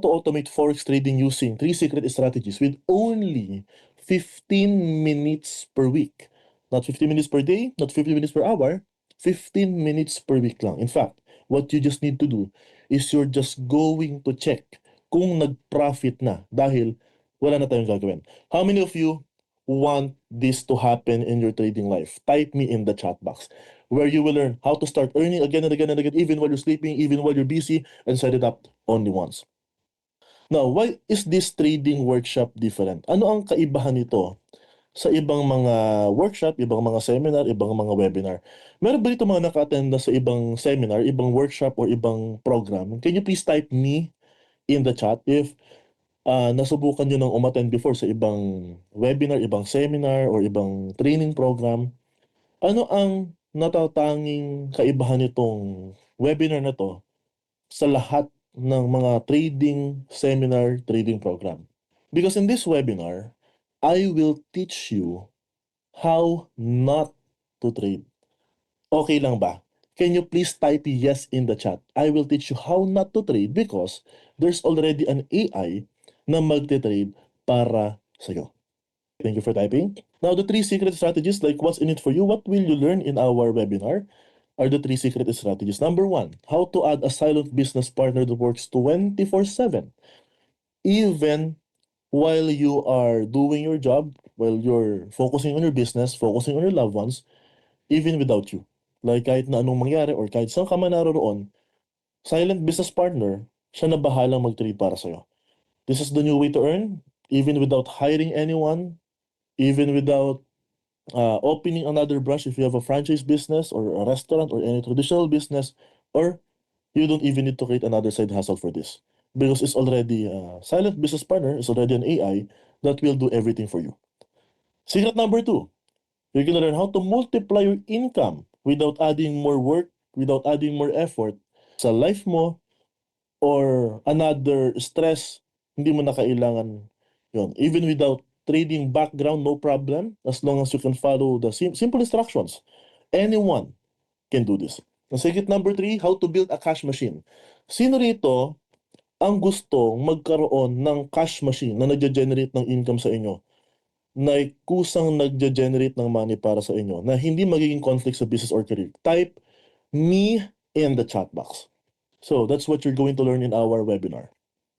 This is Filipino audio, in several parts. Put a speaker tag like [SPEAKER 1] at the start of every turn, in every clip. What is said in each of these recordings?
[SPEAKER 1] to automate forex trading using 3 secret strategies with only 15 minutes per week. Not 15 minutes per day, not 15 minutes per hour, 15 minutes per week lang. In fact, what you just need to do is you're just going to check kung nag-profit na dahil wala na tayong gagawin. How many of you want this to happen in your trading life? Type me in the chat box where you will learn how to start earning again and again and again, even while you're sleeping, even while you're busy, and set it up only once. Now, why is this trading workshop different? Ano ang kaibahan nito sa ibang mga workshop, ibang mga seminar, ibang mga webinar? Meron ba dito mga naka-attend na sa ibang seminar, ibang workshop, or ibang program? Can you please type me in the chat if nasubukan nyo nang umattend before sa ibang webinar, ibang seminar, or ibang training program? Ano ang natatanging kaibahan nitong webinar na to sa lahat ng mga trading seminar, trading program? Because in this webinar, I will teach you how not to trade. Okay lang ba? Can you please type yes in the chat? I will teach you how not to trade because there's already an AI na magte-trade para sa'yo. Thank you for typing. Now, the 3 secret strategies, like what's in it for you, what will you learn in our webinar are the 3 secret strategies. Number 1, how to add a silent business partner that works 24/7. Even while you are doing your job, while you're focusing on your business, focusing on your loved ones, even without you. Like kahit na anong mangyari or kahit saan ka man naroon, silent business partner, siya na bahalang mag-trade para sa'yo. This is the new way to earn, even without hiring anyone, even without opening another branch if you have a franchise business or a restaurant or any traditional business, or you don't even need to create another side hustle for this. Because it's already a silent business partner, it's already an AI that will do everything for you. Secret number 2, you're gonna learn how to multiply your income without adding more work, without adding more effort sa life mo or another stress. Hindi mo na kailangan yun. Even without trading background, no problem. As long as you can follow the simple instructions. Anyone can do this. Ang secret number 3, how to build a cash machine. Sino rito ang gustong magkaroon ng cash machine na nagge-generate ng income sa inyo? Na kusang nagge-generate ng money para sa inyo, na hindi magiging conflict sa business or career? Type me in the chat box. So that's what you're going to learn in our webinar.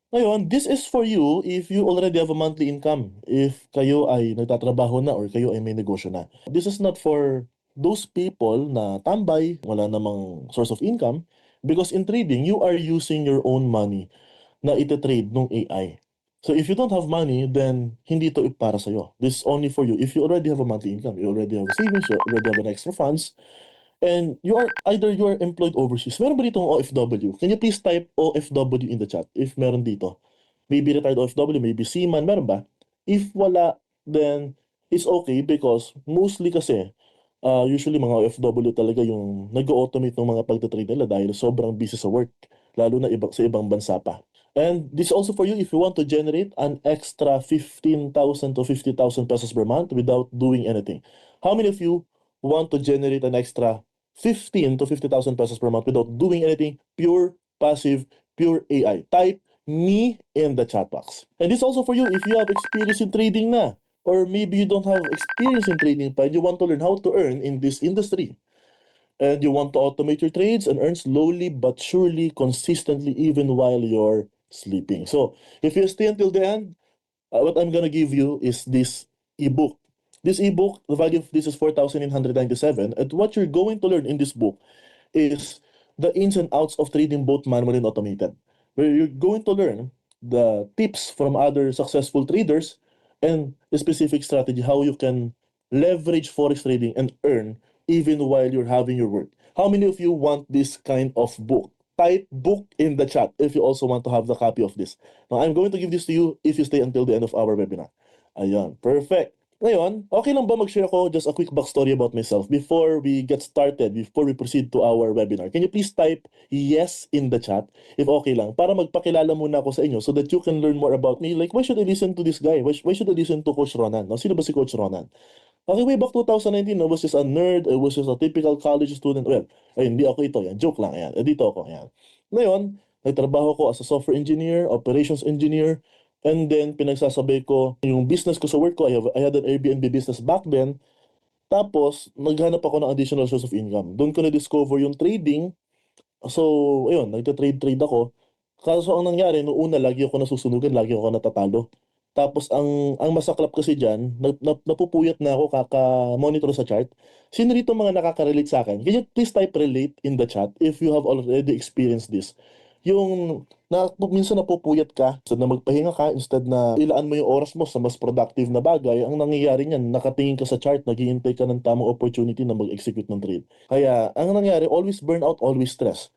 [SPEAKER 1] Ngayon, this is for you if you already have a monthly income, if kayo ay nagtatrabaho na or kayo ay may negosyo na. This is not for those people na tambay, wala namang source of income, because in trading, you are using your own money na ite-trade ng AI. So if you don't have money, then hindi to para sa'yo. This is only for you. If you already have a monthly income, you already have savings, you already have an extra funds, and you are employed overseas. Meron ba ditong OFW? Can you please type OFW in the chat if meron dito? Maybe retired OFW, maybe seaman, meron ba? If wala, then it's okay because mostly kasi usually mga OFW talaga yung nag-automate ng mga pagtatrade nila dahil sobrang busy sa work, lalo na sa ibang bansa pa. And this is also for you if you want to generate an extra 15,000 to 50,000 pesos per month without doing anything. How many of you want to generate an extra 15 to 50,000 pesos per month without doing anything? Pure, passive, pure AI. Type me in the chat box. And this is also for you if you have experience in trading na, or maybe you don't have experience in trading pa and you want to learn how to earn in this industry. And you want to automate your trades and earn slowly but surely, consistently, even while you're sleeping. So if you stay until the end, what I'm gonna give you is this ebook. This ebook, the value of this is 4,997, and what you're going to learn in this book is the ins and outs of trading both manual and automated. Where you're going to learn the tips from other successful traders and a specific strategy how you can leverage forex trading and earn even while you're having your work. How many of you want this kind of book? Type book in the chat if you also want to have the copy of this. Now, I'm going to give this to you if you stay until the end of our webinar. Ayan, perfect. Ngayon, okay lang ba mag-share ako just a quick backstory about myself before we get started, before we proceed to our webinar? Can you please type yes in the chat if okay lang para magpakilala muna ako sa inyo so that you can learn more about me. Like, why should I listen to this guy? Why should I listen to Coach Ronan? No? Sino ba si Coach Ronan? Okay, way back 2019, I was just a nerd, I was just a typical college student. Well, ay, hindi ako ito, yan. Joke lang, yan. Dito ako, yan. Ngayon, Nagtrabaho ko as a software engineer, operations engineer, and then pinagsasabay ko yung business ko sa work ko. I had an Airbnb business back then. Tapos, naghanap ako ng additional source of income. Doon ko na-discover yung trading. So, ayun, nagte-trade ako. Kaso ang nangyari, noong una, lagi ako nasusunugan, lagi ako natatalo. Tapos ang masaklap kasi diyan, napupuyat na ako kaka-monitor sa chart. Sino dito mga nakaka-relate sa akin? Can you please type relate in the chat if you have already experienced this? Yung minsan napupuyat ka, instead na magpahinga ka, instead na ilaan mo yung oras mo sa mas productive na bagay, ang nangyayari niyan, nakatingin ka sa chart, naghihintay ka ng tamang opportunity na mag-execute ng trade. Kaya, ang nangyayari, always burnout, always stress.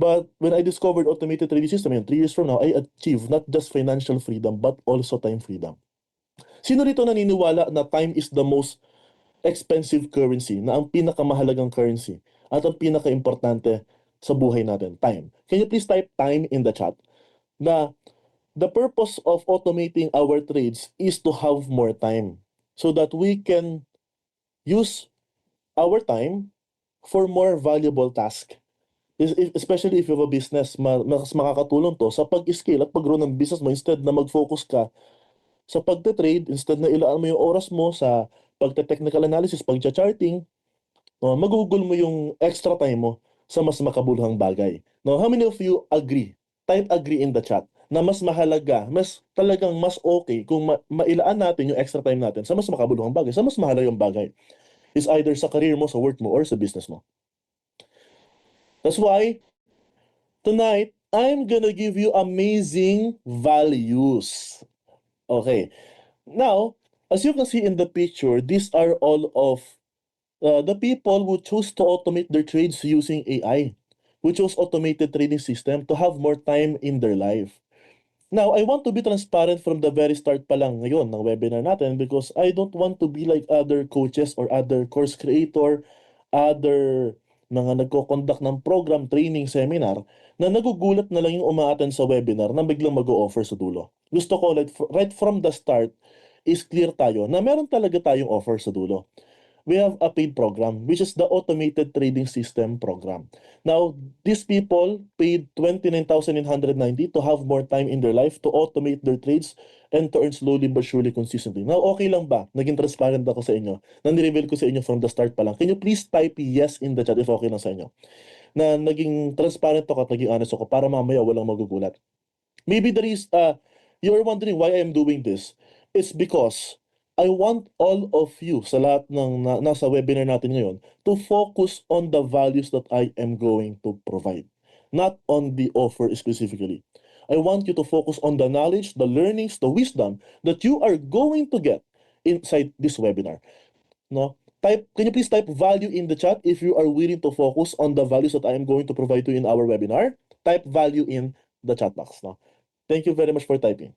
[SPEAKER 1] But when I discovered automated trading system, yun, 3 years from now, I achieved not just financial freedom, but also time freedom. Sino rito naniniwala na time is the most expensive currency, na ang pinakamahalagang currency, at ang pinaka-importante sa buhay natin? Time. Can you please type time in the chat? Na the purpose of automating our trades is to have more time so that we can use our time for more valuable task. Especially if you have a business, mas makakatulong to sa pag-scale at pag-grow ng business mo instead na mag-focus ka sa pagte-trade, instead na ilaan mo yung oras mo sa pagte-technical analysis, pagcha-charting, no, magugol mo yung extra time mo sa mas makabuluhang bagay. No, how many of you agree? Type agree in the chat na mas mahalaga, mas talagang mas okay kung mailaan natin yung extra time natin sa mas makabuluhang bagay, sa mas mahalagang bagay. Is either sa career mo, sa work mo, or sa business mo. That's why tonight, I'm gonna give you amazing values. Okay. Now, as you can see in the picture, these are all of the people who choose to automate their trades using AI, who chose automated trading system to have more time in their life. Now, I want to be transparent from the very start pa lang ngayon ng webinar natin because I don't want to be like other coaches or other course creator, other mga nagko-conduct ng program, training, seminar na nagugulat na lang yung umaattend sa webinar na biglang mag-o-offer sa dulo. Gusto ko like, right from the start is clear tayo na meron talaga tayong offer sa dulo. We have a paid program, which is the automated trading system program. Now, these people paid 29,990 to have more time in their life to automate their trades and to earn slowly but surely consistently. Now, okay lang ba? Naging transparent ako sa inyo. Nanireveal ko sa inyo from the start pa lang. Can you please type yes in the chat if okay lang sa inyo? Na naging transparent ako at naging honest ako para mamaya walang magugulat. Maybe there is, you're wondering why I am doing this. It's because I want all of you sa lahat ng nasa webinar natin ngayon to focus on the values that I am going to provide, not on the offer specifically. I want you to focus on the knowledge, the learnings, the wisdom that you are going to get inside this webinar. No? Can you please type value in the chat if you are willing to focus on the values that I am going to provide to you in our webinar? Type value in the chat box. No? Thank you very much for typing.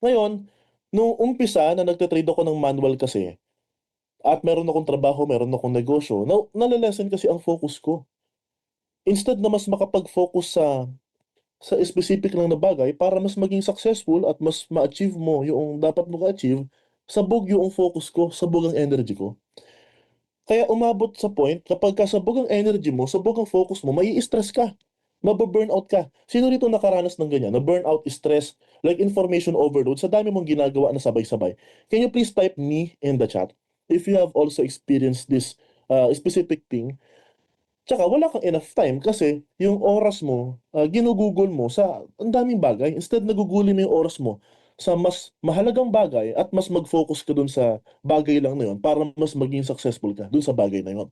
[SPEAKER 1] Ngayon, nung umpisa na nagte-trade ako ng manual kasi, at meron akong trabaho, meron akong negosyo, nalilesen kasi ang focus ko. Instead na mas makapag-focus sa specific lang na bagay para mas maging successful at mas ma-achieve mo yung dapat mo ka-achieve, sabog yung focus ko, sabog ang energy ko. Kaya umabot sa point, kapag kasabog ang energy mo, sabog ang focus mo, mai stress ka. Mababurnout ka. Sino rito nakaranas ng ganyan? Na burnout, stress, like information overload, sa dami mong ginagawa na sabay-sabay. Can you please type me in the chat if you have also experienced this specific thing? Tsaka wala kang enough time kasi yung oras mo, ginugugol mo sa ang daming bagay. Instead, naguguli mo yung oras mo sa mas mahalagang bagay at mas mag-focus ka dun sa bagay lang na yun para mas maging successful ka dun sa bagay na yun.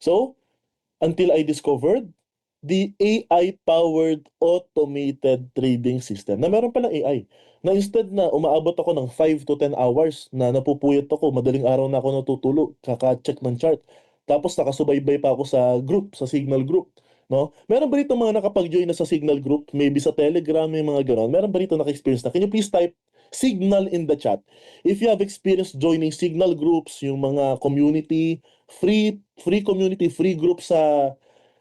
[SPEAKER 1] So, until I discovered the AI-powered automated trading system na meron palang AI. Na instead na umaabot ako ng 5 to 10 hours na napupuyat ako, madaling araw na ako natutulog, kaka-check ng chart. Tapos nakasubaybay pa ako sa group, sa Signal group. No? Meron ba rito mga nakapag-join na sa Signal group? Maybe sa Telegram, may mga gano'n. Meron ba rito naka-experience na? Can you please type Signal in the chat? If you have experience joining Signal groups, yung mga community, free community, free group sa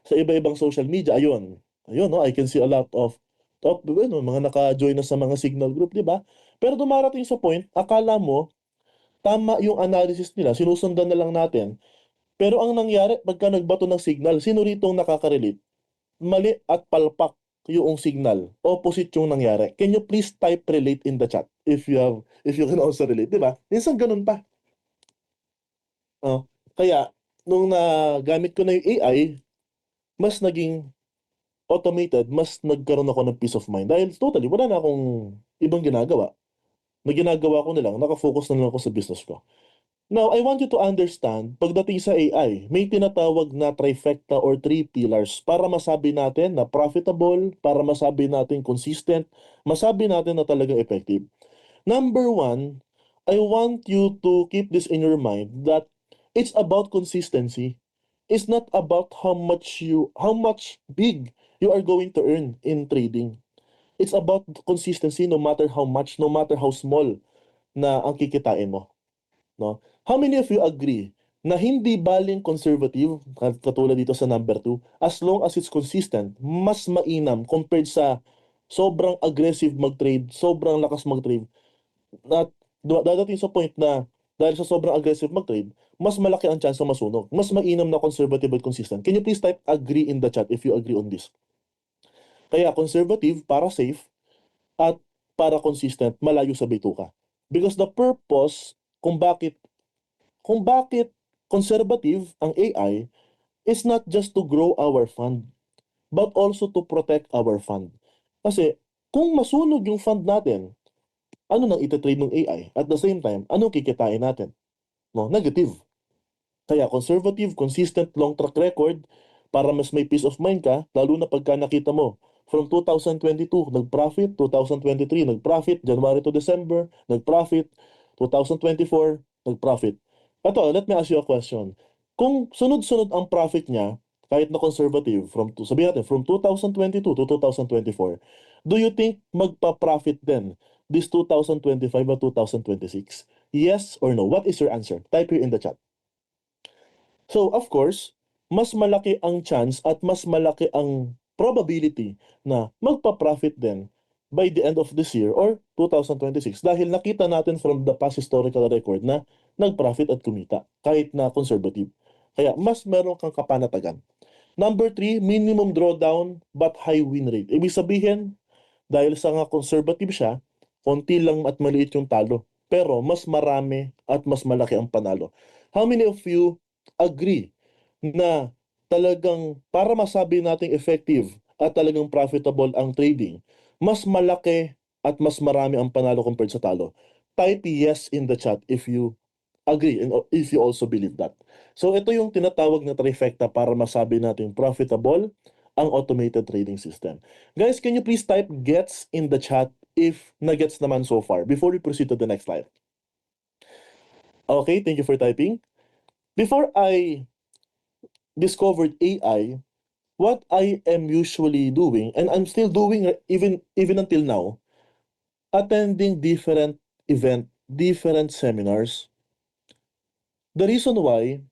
[SPEAKER 1] iba-ibang social media, ayun. Ayun, no? I can see a lot of ano, mga naka-join na sa mga Signal group, di ba? Pero dumarating sa point, akala mo, tama yung analysis nila, sinusundan na lang natin. Pero ang nangyari, pagka nagbato ng signal, sino rito ang nakaka-relate? Mali at palpak yung signal. Opposite yung nangyari. Can you please type relate in the chat if you can also relate, 'di ba? Minsan ganun pa. Kaya nung nagamit ko na yung AI, mas naging automated, mas nagkaroon ako ng peace of mind dahil totally wala na akong ibang ginagawa. Na ginagawa ko na lang, nakafocus na lang ako sa business ko. Now, I want you to understand, pagdating sa AI, may tinatawag na trifecta or three pillars para masabi natin na profitable, para masabi natin consistent, masabi natin na talagang effective. Number one, I want you to keep this in your mind that it's about consistency. It's not about how much big you are going to earn in trading. It's about consistency no matter how much, no matter how small na ang kikitain mo. No? How many of you agree na hindi baling conservative, katulad dito sa number 2, as long as it's consistent, mas mainam compared sa sobrang aggressive mag-trade, sobrang lakas mag-trade, at dadating sa point na dahil sa sobrang aggressive mag-trade, mas malaki ang chance na masunog. Mas mainam na conservative at consistent. Can you please type agree in the chat if you agree on this? Kaya conservative para safe at para consistent malayo sa bituka. Because the purpose kung bakit conservative ang AI is not just to grow our fund but also to protect our fund. Kasi kung masunog yung fund natin, ano nang itatrade ng AI? At the same time, ano kikitain natin? No, negative. Kaya conservative, consistent, long track record para mas may peace of mind ka, lalo na pagka nakita mo from 2022 nag-profit, 2023 nag-profit, January to December nag-profit, 2024 nag-profit. Ito, let me ask you a question. Kung sunod-sunod ang profit niya, kahit na conservative, sabihin natin, from 2022 to 2024, do you think magpa-profit din this 2025 at 2026? Yes or no? What is your answer? Type here in the chat. So, of course, mas malaki ang chance at mas malaki ang probability na magpa-profit din by the end of this year or 2026 dahil nakita natin from the past historical record na nag-profit at kumita kahit na conservative. Kaya mas meron kang kapanatagan. Number 3, minimum drawdown but high win rate. Ibig sabihin, dahil sa nga conservative siya, konti lang at maliit yung talo. Pero mas marami at mas malaki ang panalo. How many of you agree na talagang para masabi nating effective at talagang profitable ang trading, mas malaki at mas marami ang panalo compared sa talo? Type yes in the chat if you agree and if you also believe that. So ito yung tinatawag na trifecta para masabi natin profitable ang automated trading system. Guys, can you please type gets in the chat if na-gets naman so far before we proceed to the next slide? Okay, thank you for typing. Before I discovered AI, what I am usually doing, and I'm still doing even until now, attending different seminars. The reason why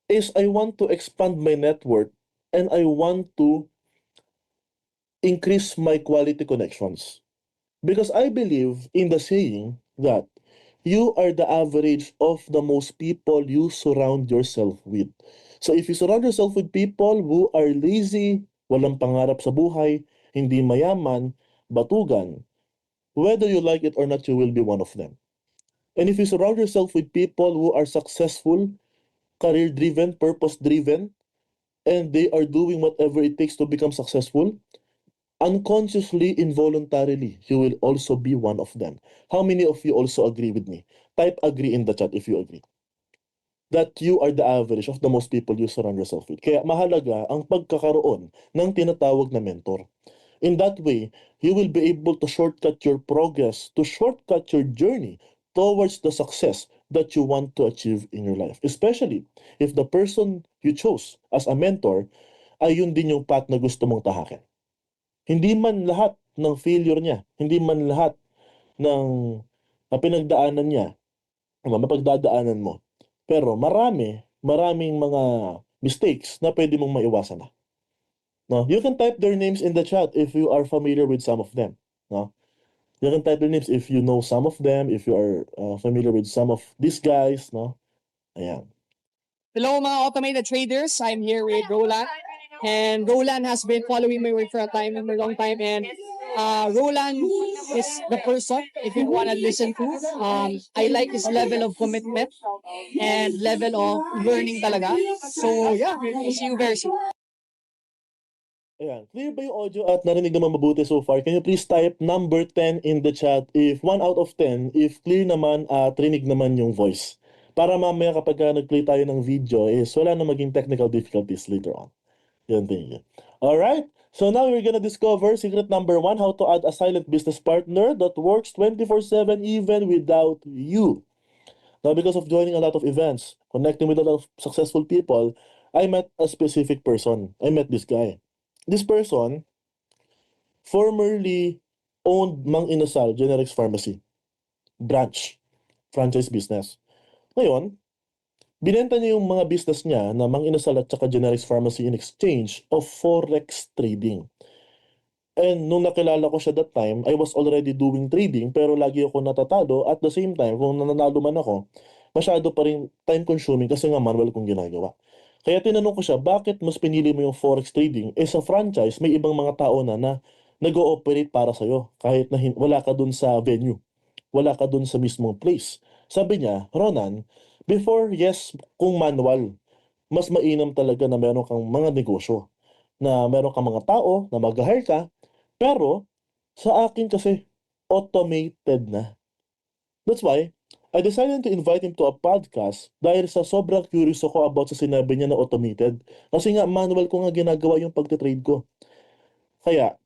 [SPEAKER 1] is I want to expand my network and I want to increase my quality connections. Because I believe in the saying that you are the average of the most people you surround yourself with. So if you surround yourself with people who are lazy, walang pangarap sa buhay, hindi mayaman, batugan, whether you like it or not, you will be one of them. And if you surround yourself with people who are successful, career-driven, purpose-driven, and they are doing whatever it takes to become successful, unconsciously, involuntarily, you will also be one of them. How many of you also agree with me? Type agree in the chat if you agree. That you are the average of the most people you surround yourself with. Kaya mahalaga ang pagkakaroon ng tinatawag na mentor. In that way, you will be able to shortcut your progress, to shortcut your journey towards the success that you want to achieve in your life. Especially if the person you chose as a mentor ay yun din yung path na gusto mong tahakin. Hindi man lahat ng failure niya, hindi man lahat ng pinagdaanan niya, mapagdadaanan mo. Pero maraming mga mistakes na pwede mong maiwasan na. No? You can type their names in the chat if you are familiar with some of them. No? You can type their names if you know some of them, if you are familiar with some of these guys. No? Ayan.
[SPEAKER 2] Hello mga automated traders, I'm here with Roland. And Roland has been following my work for a time, and a long time. And Roland is the person, if you want to listen to. I like his level of commitment and level of learning talaga. So yeah, see you very soon.
[SPEAKER 1] Ayan. Clear ba yung audio at narinig naman mabuti so far? Can you please type number 10 in the chat if 1 out of 10, if clear naman at rinig naman yung voice. Para mamaya kapag nag-play tayo ng video is wala na maging technical difficulties later on. Yan din yun. Alright, so now we're gonna discover secret number 1, how to add a silent business partner that works 24/7 even without you. Now, because of joining a lot of events, connecting with a lot of successful people, I met a specific person. I met this guy. This person formerly owned Mang Inasal Generics Pharmacy branch, franchise business. Ngayon, binenta niya yung mga business niya na Mang Inasal at saka Generics Pharmacy in exchange of forex trading. And nung nakilala ko siya that time, I was already doing trading pero lagi ako natatalo. At the same time, kung nananalo man ako, masyado pa rin time consuming kasi nga manual kong ginagawa. Kaya tinanong ko siya, bakit mas pinili mo yung forex trading? Eh sa franchise, may ibang mga tao na nag-ooperate para sa'yo kahit na wala ka dun sa venue. Wala ka dun sa mismong place. Sabi niya, Ronan, before, yes, kung manual, mas mainam talaga na meron kang mga negosyo, na meron kang mga tao na mag-hire ka, pero sa akin kasi automated na. That's why I decided to invite him to a podcast dahil sa sobrang curious ako about sa sinabi niya na automated. Kasi nga manual ko nga ginagawa yung pagte-trade ko. Kaya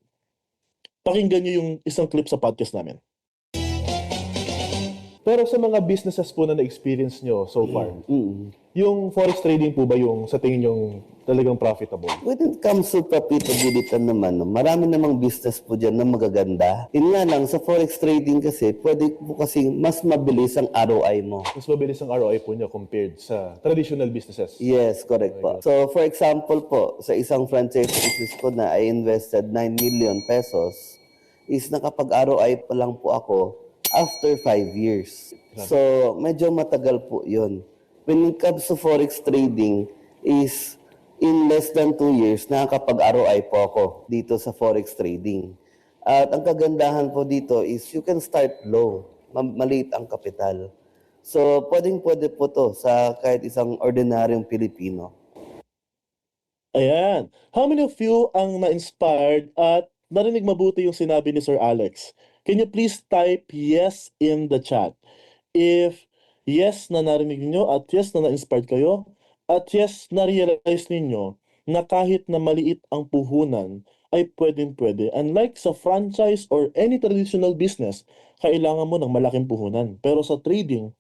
[SPEAKER 1] pakinggan niyo yung isang clip sa podcast namin. Pero sa mga businesses po na na-experience nyo so far, yung forex trading po ba yung sa tingin yung talagang profitable?
[SPEAKER 3] When it comes to profitability naman, no, marami namang business po dyan na magaganda. Yun nga lang, sa forex trading kasi, pwede po kasi mas mabilis ang ROI mo.
[SPEAKER 1] Mas mabilis ang ROI po niya compared sa traditional businesses.
[SPEAKER 3] Yes, correct po. So, for example po, sa isang franchise business ko na I invested 9 million pesos, is nakapag-ROI pa lang po ako after 5 years. So, medyo matagal po yun. When it comes to forex trading, is in less than 2 years, nakakapag-ROI po ako dito sa forex trading. At ang kagandahan po dito is you can start low, maliit ang kapital. So, pwedeng-pwede po to sa kahit isang ordinaryong Pilipino.
[SPEAKER 1] Ayan. How many of you ang na-inspired at narinig mabuti yung sinabi ni Sir Alex? Can you please type yes in the chat? If yes na narinig niyo at yes na na-inspired kayo at yes na-realize ninyo na kahit na maliit ang puhunan ay pwedeng-pwede. Unlike sa franchise or any traditional business, kailangan mo ng malaking puhunan. Pero sa trading,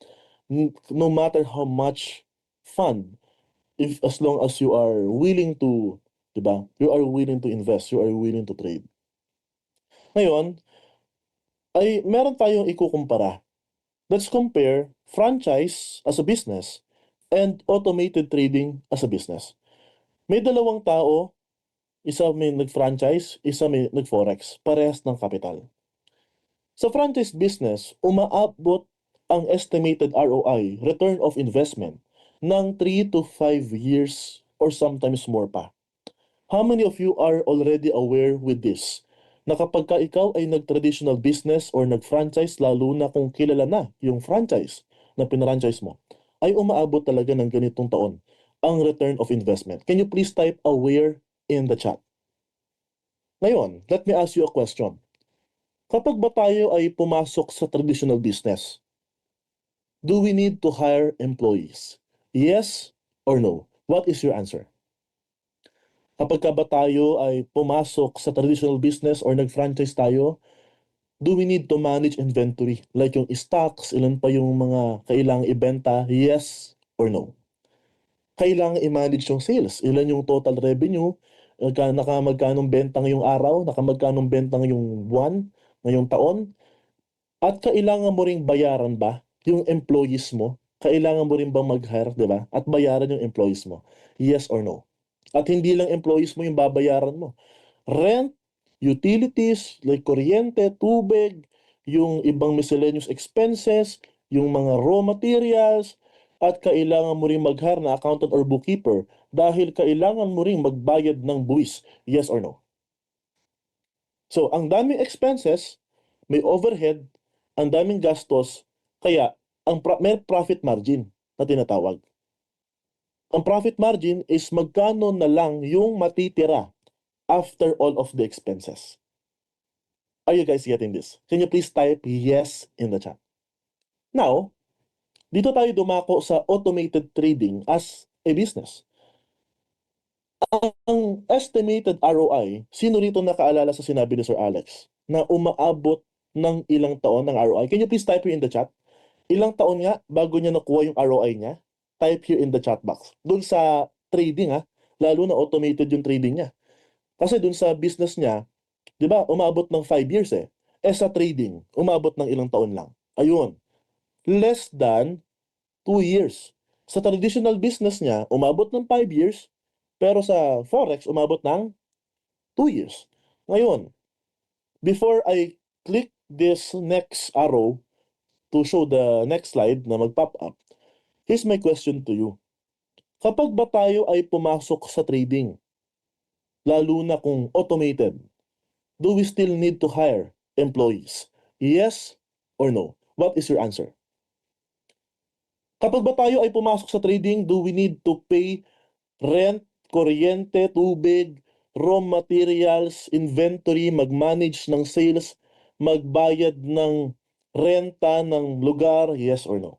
[SPEAKER 1] no matter how much fund, if as long as you are willing to, 'di ba? You are willing to invest, you are willing to trade. Ngayon, ay meron tayong ikukumpara. Let's compare franchise as a business and automated trading as a business. May dalawang tao, isa may nag-franchise, isa may nag-forex, parehas ng kapital. Sa franchise business, umaabot ang estimated ROI, return of investment, ng 3 to 5 years or sometimes more pa. How many of you are already aware with this? Na kapag ka ikaw ay nag-traditional business or nag-franchise, lalo na kung kilala na yung franchise na pinranchise mo, ay umaabot talaga ng ganitong taon ang return of investment. Can you please type aware in the chat? Ngayon, let me ask you a question. Kapag ba tayo ay pumasok sa traditional business, do we need to hire employees? Yes or no? What is your answer? Kapag ka ba tayo ay pumasok sa traditional business or nag-franchise tayo, do we need to manage inventory? Like yung stocks, ilan pa yung mga kailangang ibenta? Yes or no? Kailangan i-manage yung sales. Ilan yung total revenue? Nakamagkanong benta ngayong araw? Nakamagkanong benta ngayong buwan? Ngayong taon? At kailangan mo ring bayaran ba yung employees mo? Kailangan mo rin bang mag-hire, di ba? At bayaran yung employees mo? Yes or no? At hindi lang employees mo yung babayaran mo. Rent, utilities, like kuryente, tubig, yung ibang miscellaneous expenses, yung mga raw materials, at kailangan mo rin mag-hire na accountant or bookkeeper dahil kailangan mo ring magbayad ng buwis. Yes or no? So, ang daming expenses, may overhead, ang daming gastos, kaya may profit margin na tinatawag. Ang profit margin is magkano na lang yung matitira after all of the expenses. Are you guys getting this? Can you please type yes in the chat? Now, dito tayo dumako sa automated trading as a business. Ang estimated ROI, sino rito nakaalala sa sinabi ni Sir Alex na umaabot ng ilang taon ng ROI? Can you please type here in the chat? Ilang taon nga bago niya nakuha yung ROI niya? Type here in the chat box. Doon sa trading lalo na automated yung trading niya. Kasi doon sa business niya, di ba, umabot ng 5 years eh. Sa trading, umabot ng ilang taon lang. Ayun, less than 2 years. Sa traditional business niya, umabot ng 5 years, pero sa Forex, umabot ng 2 years. Ngayon, before I click this next arrow to show the next slide na mag-pop up, here's my question to you. Kapag ba tayo ay pumasok sa trading, lalo na kung automated, do we still need to hire employees? Yes or no? What is your answer? Kapag ba tayo ay pumasok sa trading, do we need to pay rent, kuryente, tubig, raw materials, inventory, mag-manage ng sales, magbayad ng renta ng lugar, yes or no?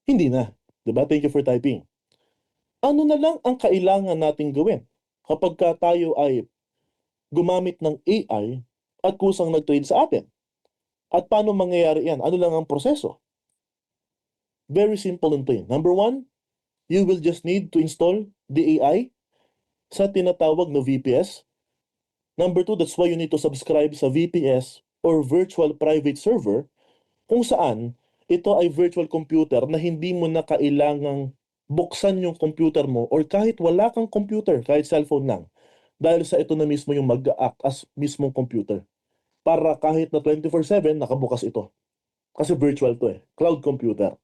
[SPEAKER 1] Hindi na. Diba? Thank you for typing. Ano na lang ang kailangan nating gawin kapag tayo ay gumamit ng AI at kusang nag-trade sa atin? At paano mangyayari yan? Ano lang ang proseso? Very simple and plain. Number one, you will just need to install the AI sa tinatawag na VPS. Number two, that's why you need to subscribe sa VPS or Virtual Private Server, kung saan ito ay virtual computer na hindi mo na kailangang buksan yung computer mo or kahit wala kang computer, kahit cellphone lang. Dahil sa ito na mismo yung mag-act as mismong computer. Para kahit na 24/7, nakabukas ito. Kasi virtual to cloud computer.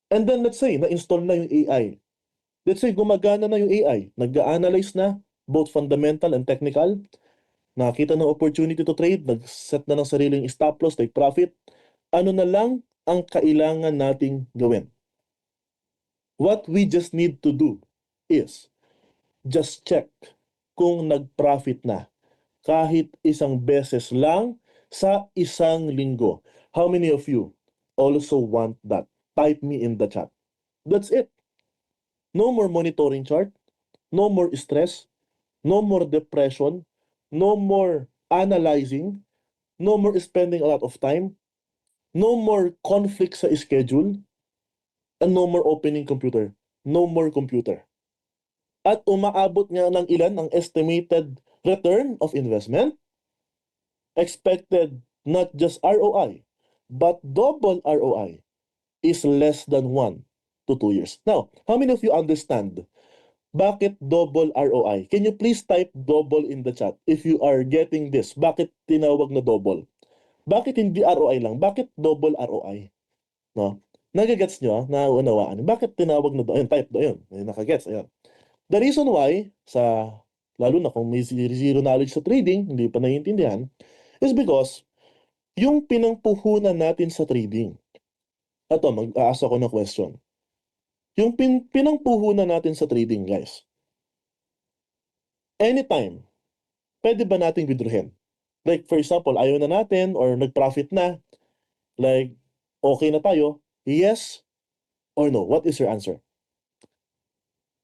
[SPEAKER 1] And then let's say, na-install na yung AI. Let's say, gumagana na yung AI. Nag-a-analyze na, both fundamental and technical. Nakita ng opportunity to trade, nag-set na ng sariling stop loss, take profit. Ano na lang ang kailangan nating gawin? What we just need to do is just check kung nag-profit na. Kahit isang beses lang sa isang linggo. How many of you also want that? Type me in the chat. That's it. No more monitoring chart, no more stress, no more depression, no more analyzing, no more spending a lot of time, no more conflict sa schedule, and no more opening computer. No more computer. At umaabot nga ng ilan ang estimated return of investment, expected not just ROI, but double ROI is less than 1 to 2 years. Now, how many of you understand bakit double ROI? Can you please type double in the chat if you are getting this? Bakit tinawag na double? Bakit hindi ROI lang? Bakit double ROI? No? Nagagets nyo? Naunawaan? Bakit tinawag na double? Ayun, type doon. Nakagets. Ayun. The reason why, lalo na kung may zero knowledge sa trading, hindi pa naiintindihan, is because yung pinangpuhunan natin sa trading, ito, mag-aasa ko ng question. Yung pinangpuhunan natin sa trading, guys, anytime, pwede ba nating withdrawin? Like, for example, ayaw na natin or nag-profit na, like, okay na tayo, yes or no? What is your answer?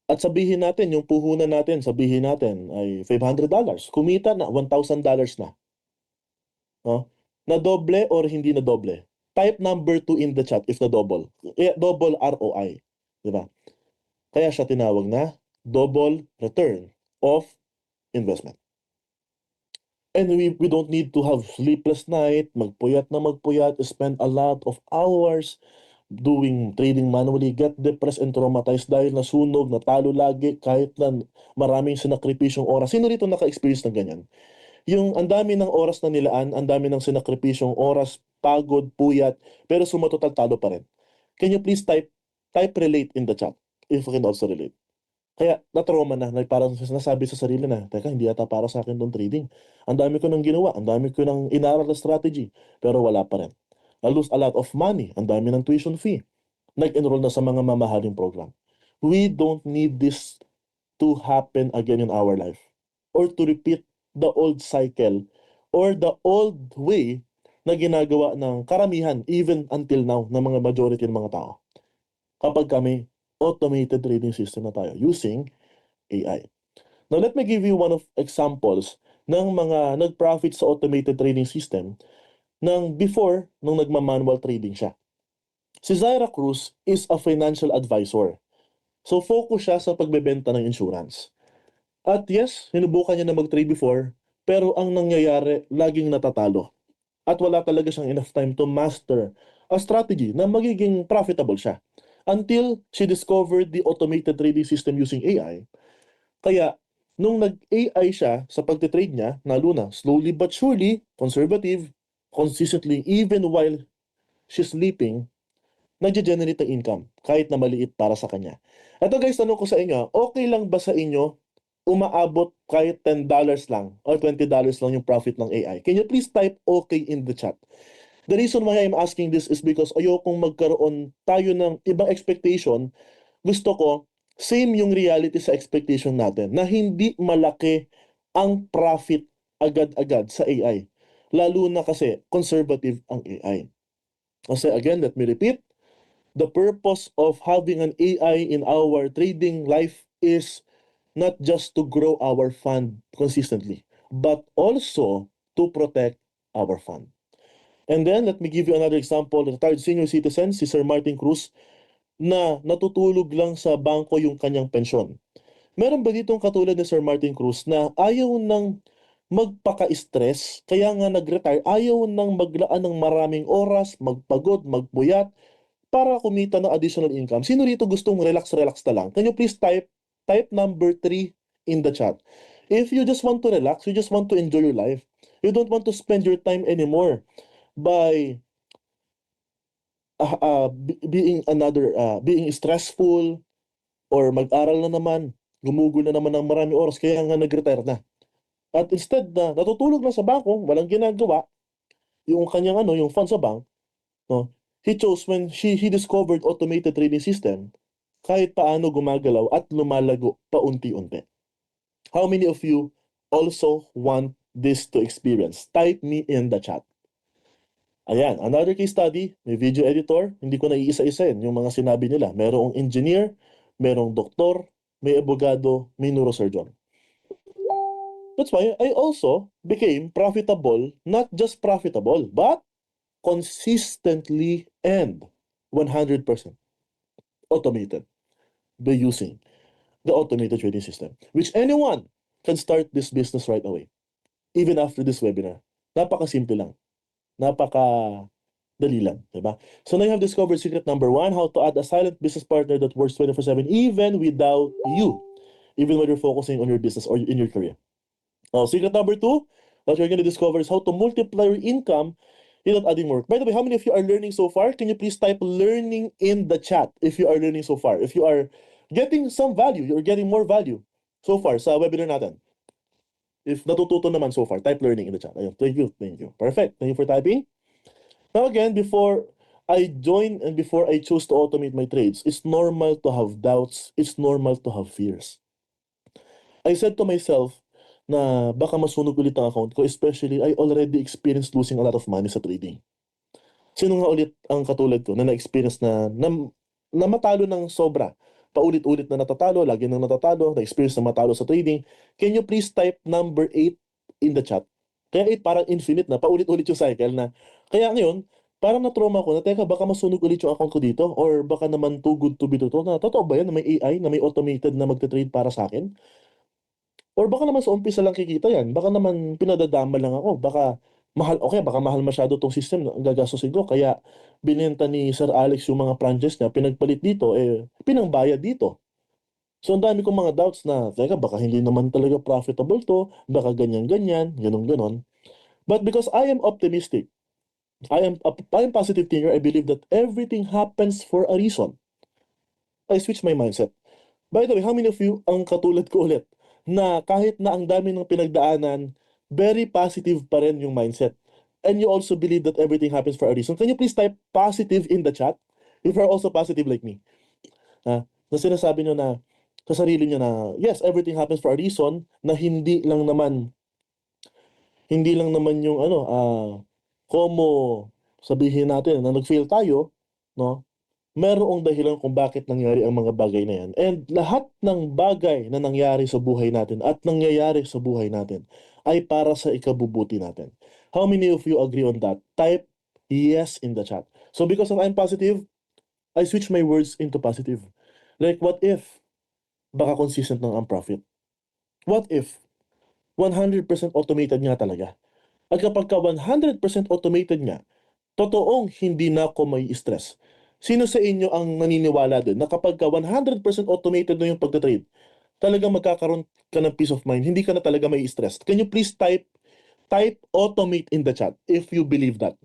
[SPEAKER 1] At sabihin natin, yung puhunan natin, sabihin natin ay $500. Kumita na, $1,000 na. No? Na doble or hindi na doble? Type number 2 in the chat if na double. Double ROI. Diba? Kaya siya tinawag na double return of investment. And we don't need to have sleepless night, magpuyat na magpuyat, spend a lot of hours doing trading manually, get depressed and traumatized dahil nasunog, natalo lagi, kahit na maraming sinakripisyong oras. Sino rito naka-experience ng ganyan? Yung ang dami ng oras na nilaan, ang dami ng sinakripisyong oras, pagod, puyat, pero sumatotal talo pa rin. Can you please type relate in the chat? if I can also relate. Kaya na-trauma na parang nasabi sa sarili na, teka, hindi yata para sa akin tong trading. Ang dami ko nang ginawa, ang dami ko nang inaral na strategy, pero wala pa rin. I lose a lot of money, ang dami ng tuition fee. Nag-enroll na sa mga mamahaling program. We don't need this to happen again in our life or to repeat the old cycle or the old way na ginagawa ng karamihan even until now ng mga majority ng mga tao. Kapag kami automated trading system na tayo using AI. Now let me give you one of examples ng mga nag-profit sa automated trading system ng before nung nagma-manual trading siya. Si Zaira Cruz is a financial advisor. So focus siya sa pagbebenta ng insurance. At yes, sinubukan niya na mag-trade before, pero ang nangyayari, laging natatalo. At wala talaga siyang enough time to master a strategy na magiging profitable siya. Until she discovered the automated trading system using AI. Kaya, nung nag-AI siya sa pagtitrade niya, lalo na slowly but surely, conservative, consistently, even while she's sleeping, nagge-generate ng income kahit na maliit para sa kanya. Ito guys, tanong ko sa inyo, okay lang ba sa inyo umaabot kahit $10 lang or $20 lang yung profit ng AI? Can you please type okay in the chat? The reason why I'm asking this is because ayokong magkaroon tayo ng ibang expectation. Gusto ko, same yung reality sa expectation natin na hindi malaki ang profit agad-agad sa AI. Lalo na kasi conservative ang AI. Kasi again, let me repeat, the purpose of having an AI in our trading life is not just to grow our fund consistently, but also to protect our fund. And then, let me give you another example. Retired senior citizen, si Sir Martin Cruz, na natutulog lang sa bangko yung kanyang pensyon. Meron ba ditong katulad ni Sir Martin Cruz na ayaw nang magpaka-stress, kaya nga nag-retire, ayaw nang maglaan ng maraming oras, magpagod, magpuyat, para kumita ng additional income? Sino rito gustong relax-relax na lang? Can you please type number 3 in the chat? If you just want to relax, you just want to enjoy your life, you don't want to spend your time anymore by being stressful or mag-aral na naman, gumugol na naman ng maraming oras, kaya nga nag-retire na. At instead na natutulog lang sa bangko, walang ginagawa, yung kanyang yung fund sa bank, no? He chose when he discovered automated trading system, kahit paano gumagalaw at lumalago paunti-unti. How many of you also want this to experience? Type me in the chat. Ayan, another case study, may video editor, hindi ko na iisa-isain yung mga sinabi nila. Merong engineer, merong doktor, may abogado, may neurosurgeon. That's why I also became profitable, not just profitable, but consistently and 100% automated by using the automated trading system, which anyone can start this business right away, even after this webinar. Napaka-simple lang. Napaka-dali lang. Diba? So now you have discovered secret number 1, how to add a silent business partner that works 24/7 even without you, even when you're focusing on your business or in your career. Now, secret number 2 that you're going to discover is how to multiply your income without adding work. By the way, how many of you are learning so far? Can you please type learning in the chat if you are learning so far? If you are getting some value, you're getting more value so far sa webinar natin. If natututo naman so far, type learning in the chat. Ayun, thank you. Perfect. Thank you for typing. Now again, before I join and before I choose to automate my trades, it's normal to have doubts. It's normal to have fears. I said to myself na baka masunog ulit ang account ko, especially I already experienced losing a lot of money sa trading. Sino nga ulit ang katulad ko na na-experience na matalo ng sobra? Paulit-ulit na natatalo, lagi nang natatalo, na-experience na matalo sa trading. Can you please type number 8 in the chat? Kaya 8 parang infinite na, paulit-ulit yung cycle na. Kaya ngayon, parang na-trauma ko na, teka, baka masunog ulit yung account ko dito or baka naman too good to be true. Na, totoo ba yan na may AI, na may automated na magte-trade para sa akin? Or baka naman sa umpisa lang kikita yan. Baka naman pinadadama lang ako. Baka mahal, okay, baka mahal masyado tong system ang gagastusin ko. Kaya binenta ni Sir Alex yung mga franchise niya, pinagpalit dito, pinangbayad dito. So ang dami kong mga doubts na, teka, baka hindi naman talaga profitable to, baka ganyan-ganyan, ganon-ganon. But because I am optimistic, I am positive thinker, I believe that everything happens for a reason. I switch my mindset. By the way, how many of you ang katulad ko ulit na kahit na ang dami ng pinagdaanan, very positive pa rin yung mindset. And you also believe that everything happens for a reason. Can you please type positive in the chat if you're also positive like me? Na sinasabi nyo na sa sarili nyo na, yes, everything happens for a reason, na hindi lang naman yung como sabihin natin na nag-fail tayo, no? Merong dahilan kung bakit nangyari ang mga bagay na yan. And lahat ng bagay na nangyari sa buhay natin at nangyayari sa buhay natin ay para sa ikabubuti natin. How many of you agree on that? Type yes in the chat. So because of I'm positive, I switch my words into positive. Like what if baka consistent ng ang profit? What if 100% automated nga talaga? At kapag ka 100% automated nga, totoong hindi na ako may stress. Sino sa inyo ang naniniwala din na kapag ka 100% automated na yung pagtatrade, talagang magkakaroon ka ng peace of mind, hindi ka na talaga may stress? Can you please type automate in the chat if you believe that?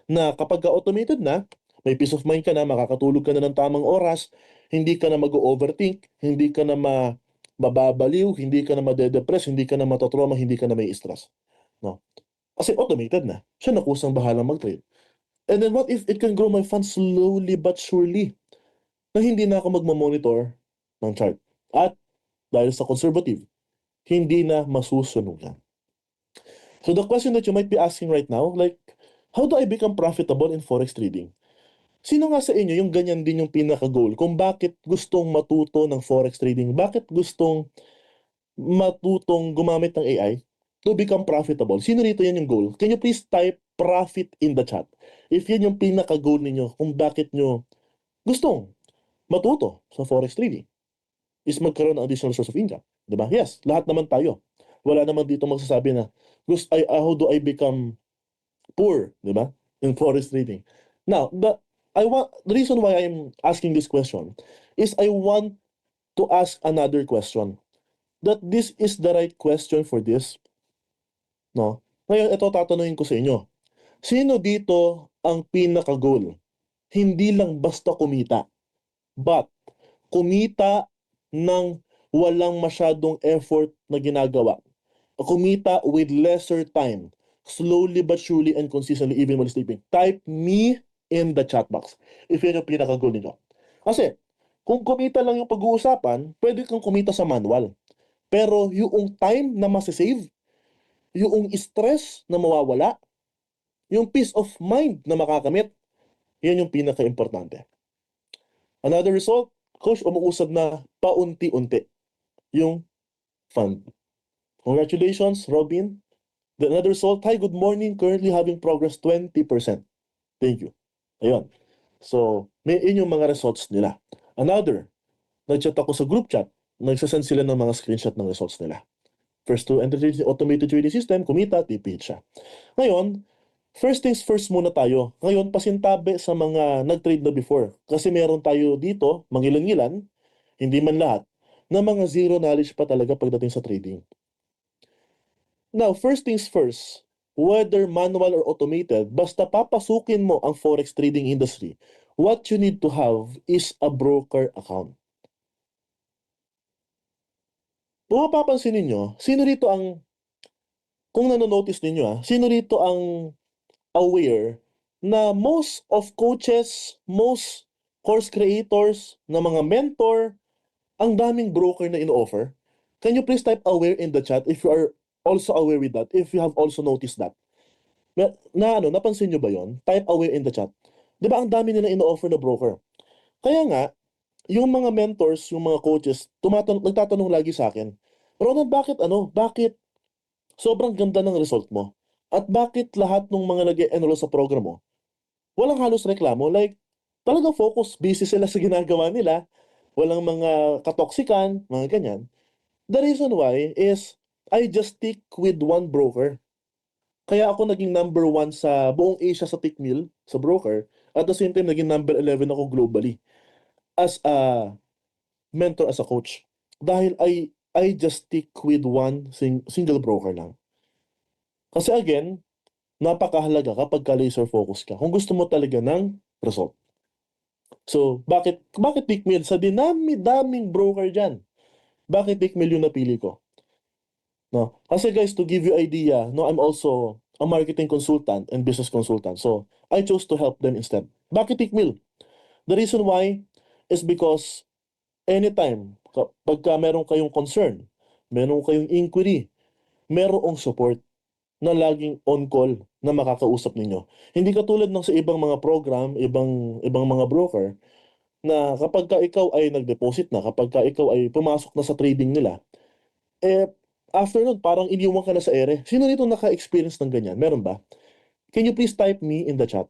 [SPEAKER 1] Na kapag ka automated na, may peace of mind ka na, makakatulog ka na ng tamang oras, hindi ka na mag-overthink, hindi ka na mababaliw, hindi ka na madedepress, hindi ka na matotrauma, hindi ka na may stress. No? Kasi automated na. Siya na kusang bahala mag-trade. And then what if it can grow my funds slowly but surely? Na hindi na ako magmamonitor ng chart. At dahil sa conservative, hindi na masusunugan. So the question that you might be asking right now, like, how do I become profitable in forex trading? Sino nga sa inyo yung ganyan din yung pinaka-goal kung bakit gustong matuto ng forex trading? Bakit gustong matutong gumamit ng AI to become profitable? Sino rito yan yung goal? Can you please type profit in the chat? If yan yung pinaka-goal ninyo, kung bakit nyo gustong matuto sa forex trading, is magkaroon ng additional source of income. Diba? Yes, lahat naman tayo. Wala naman dito magsasabi na, how do I become poor? Diba? In forex trading. Now, the reason why I'm asking this question is I want to ask another question. That this is the right question for this. No? Ngayon, ito tatanungin ko sa inyo. Sino dito ang pinaka-goal? Hindi lang basta kumita, but kumita ng walang masyadong effort na ginagawa. Kumita with lesser time, slowly but surely and consistently even while sleeping. Type me in the chat box if yun yung pinaka-goal ninyo. Kasi, kung kumita lang yung pag-uusapan, pwede kang kumita sa manual. Pero yung time na masasave, yung stress na mawawala, yung peace of mind na makakamit, yan yung pinaka-importante. Another result, coach, umuusad na paunti-unti yung fund. Congratulations, Robin. Another result, hi, good morning, currently having progress 20%. Thank you. Ayun. So, yun yung mga results nila. Another, nag-chat ako sa group chat, nagsasend sila ng mga screenshot ng results nila. First to enter the automated trading system, kumita, tipid siya. Ngayon, first things first muna tayo. Ngayon, pasintabi sa mga nag-trade na before. Kasi meron tayo dito, mangilan-ngilan, hindi man lahat, na mga zero knowledge pa talaga pagdating sa trading. Now, first things first, whether manual or automated, basta papasukin mo ang forex trading industry, what you need to have is a broker account. Kung mapapansin ninyo, sino rito ang, kung nanonotice ninyo sino rito ang aware na most of coaches, most course creators, na mga mentor, ang daming broker na ino-offer? Can you please type aware in the chat if you are also aware with that, if you have also noticed that? Napansin nyo ba yon? Type aware in the chat. Di ba ang dami nila ino-offer na broker? Kaya nga, yung mga mentors, yung mga coaches, nagtatanong lagi sa akin, Ronald, bakit sobrang ganda ng result mo? At bakit lahat ng mga nag-enroll sa program mo, walang halos reklamo? Like, talagang focus, busy sila sa ginagawa nila, walang mga katoksikan, mga ganyan. The reason why is, I just stick with one broker. Kaya ako naging number 1 sa buong Asia sa Tickmill, sa broker. At the same time, naging number 11 ako globally as a mentor, as a coach. Dahil I just stick with one single broker lang. Kasi again, napakahalaga kapag ka laser focus ka. Kung gusto mo talaga ng result. So, bakit Tickmill? Sa dinami-daming broker dyan, bakit Tickmill yung napili ko? No? Kasi guys, to give you idea, no, I'm also a marketing consultant and business consultant. So, I chose to help them instead. Bakit Tickmill? The reason why is because anytime, pagka meron kayong concern, meron kayong inquiry, merong support na laging on call na makakausap ninyo. Hindi katulad ng sa ibang mga program, ibang mga broker na kapag ka ikaw ay nag-deposit na, kapag ka ikaw ay pumasok na sa trading nila, eh after nun parang iniwan ka na sa ere. Sino dito naka-experience ng ganyan? Meron ba? Can you please type me in the chat?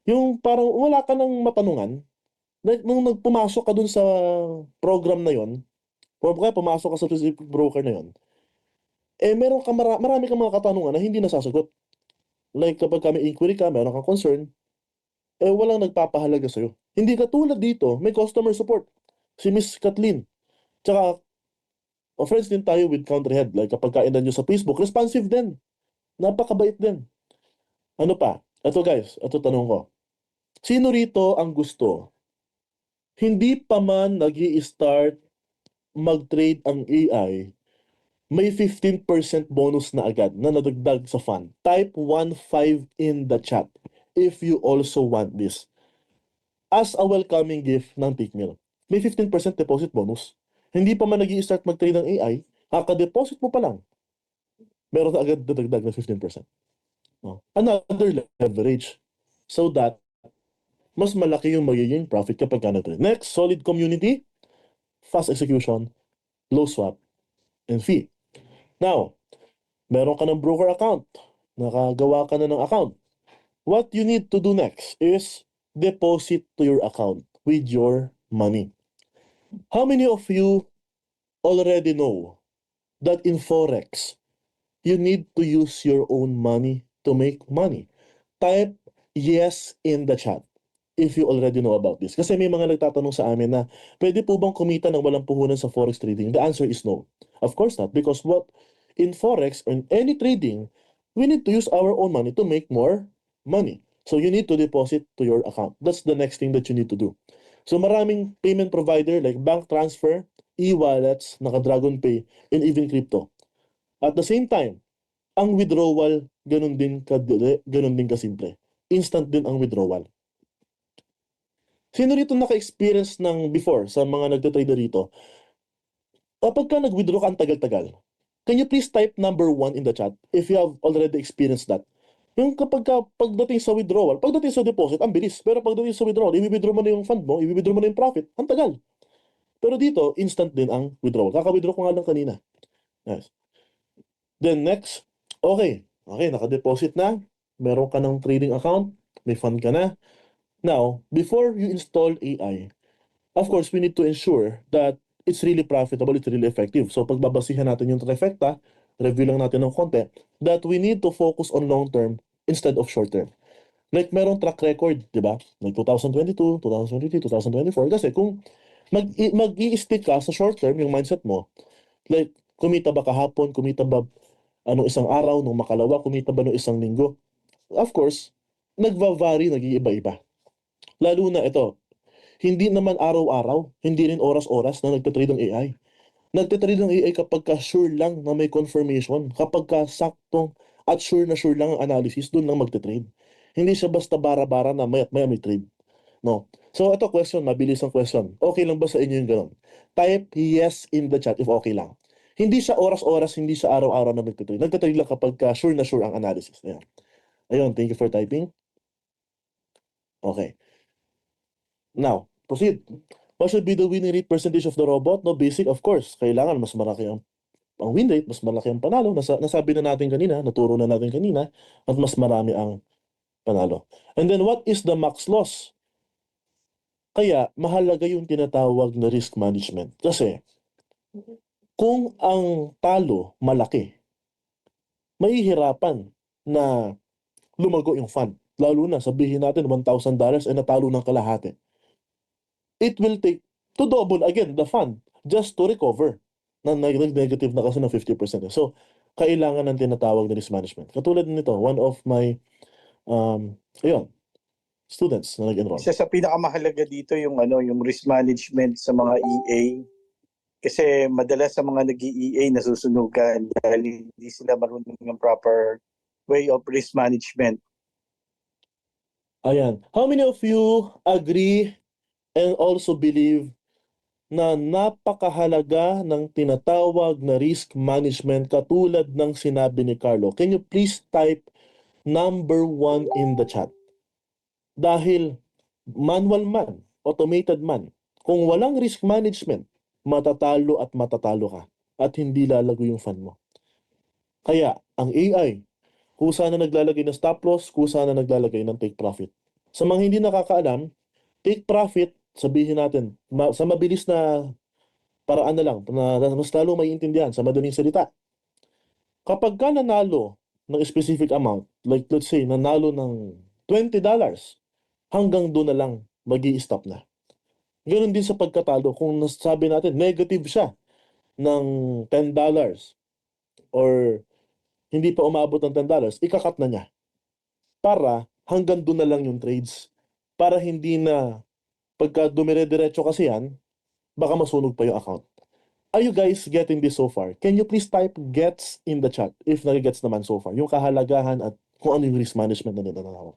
[SPEAKER 1] Yung parang wala ka nang matanungan, nung nagpumasok ka dun sa program na yon, o kaya pumasok ka sa specific broker na yon, eh meron ka marami kang mga katanungan na hindi nasasagot. Like kapag kami inquiry ka, meron kang concern, eh walang nagpapahalaga sa'yo. Hindi katulad dito, may customer support. Si Miss Kathleen. Tsaka, friends din tayo with Country Head. Like kapag kainan nyo sa Facebook, responsive din. Napakabait din. Ano pa? Ito guys, ito tanong ko. Sino rito ang gusto? Hindi pa man nag start mag-trade ang AI, may 15% bonus na agad na nadagdag sa fund. Type 15 in the chat if you also want this. As a welcoming gift ng Pickmill. May 15% deposit bonus. Hindi pa man nag start mag-trade ng AI, kaka-deposit mo pa lang, meron na agad dadagdag na 15%. Oh. Another leverage. So that, mas malaki yung magiging profit kapag ka nag-trade. Next, solid community, fast execution, low swap, and fee. Now, meron ka ng broker account, nakagawa ka na ng account. What you need to do next is deposit to your account with your money. How many of you already know that in Forex, you need to use your own money to make money? Type yes in the chat if you already know about this. Kasi may mga nagtatanong sa amin na, pwede po bang kumita ng walang puhunan sa Forex trading? The answer is no. Of course not, because in Forex, in any trading, we need to use our own money to make more money. So you need to deposit to your account. That's the next thing that you need to do. So maraming payment provider like bank transfer, e-wallets, naka-Dragon Pay, and even crypto. At the same time, ang withdrawal, ganun din kasimple. Instant din ang withdrawal. Sino rito naka-experience ng before sa mga nagtatrade rito? Kapag ka nag-withdraw ka ang tagal-tagal, can you please type number 1 in the chat if you have already experienced that? Yung pagdating sa withdrawal, pagdating sa deposit, ang bilis. Pero pagdating sa withdrawal, i-withdraw mo na yung fund mo, i-withdraw mo na yung profit, ang tagal. Pero dito, instant din ang withdrawal. Kaka-withdraw ko nga lang kanina. Yes. Then next, okay, naka-deposit na, meron ka ng trading account, may fund ka na. Now, before you install AI, of course, we need to ensure that it's really profitable, it's really effective. So, pagbabasihan natin yung trifecta, review lang natin ng konti, that we need to focus on long-term instead of short-term. Like, merong track record, di ba? Like 2022, 2023, 2024. Kasi kung mag-i-stick ka sa short-term, yung mindset mo, like, kumita ba kahapon, kumita ba anong isang araw, nung makalawa, kumita ba nung isang linggo? Of course, nagva-vary, nag-iiba-iba. Lalo na ito, hindi naman araw-araw, hindi rin oras-oras na nagtatrade ng AI. Nagtatrade ng AI kapag ka sure lang na may confirmation, kapag ka saktong at sure na sure lang ang analysis, doon lang magtatrade. Hindi siya basta bara-bara na maya't maya may trade. No. So ito question, mabilis ang question. Okay lang ba sa inyo yung ganun? Type yes in the chat if okay lang. Hindi siya oras-oras, hindi siya araw-araw na nagtatrade. Nagtatrade lang kapag ka sure na sure ang analysis. Ayan. Ayun, thank you for typing. Okay. Now, proceed. What should be the winning rate percentage of the robot? No, basic, of course. Kailangan mas malaki ang win rate, mas malaki ang panalo. Nasabi na natin kanina, naturo na natin kanina, at mas marami ang panalo. And then, what is the max loss? Kaya, mahalaga yung tinatawag na risk management. Kasi, kung ang talo malaki, mahihirapan na lumago yung fund. Lalo na, sabihin natin, $1,000 ay natalo ng kalahati. It will take to double again the fund just to recover na nag-negative na kasi ng 50%. So, kailangan ng tinatawag na risk management. Katulad nito, one of my, ayun, students na nag-enroll.
[SPEAKER 4] Isa sa pinakamahalaga dito yung yung risk management sa mga EA. Kasi madalas sa mga nag-EA nasusunugan dahil hindi sila marunong ng proper way of risk management.
[SPEAKER 1] Ayan. How many of you agree and also believe na napakahalaga ng tinatawag na risk management katulad ng sinabi ni Carlo? Can you please type number 1 in the chat? Dahil manual man, automated man, kung walang risk management, matatalo at matatalo ka at hindi lalago yung fund mo. Kaya ang AI, kusa na naglalagay ng stop loss, kusa na naglalagay ng take profit. Sa mga hindi nakakaalam, take profit, sabihin natin, sa mabilis na paraan na lang, na mas lalo maiintindihan sa madaling salita. Kapag ka nanalo ng specific amount, like let's say, nanalo ng $20, hanggang doon na lang magi-stop na. Ganoon din sa pagkatalo, kung nasabi natin negative siya ng $10 or hindi pa umabot ng $10, ikakat na niya. Para hanggang doon na lang yung trades. Para hindi na pagka dumire-diretso kasi yan, baka masunog pa yung account. Are you guys getting this so far? Can you please type gets in the chat if nag-gets naman so far? Yung kahalagahan at kung ano yung risk management na ninanakaw.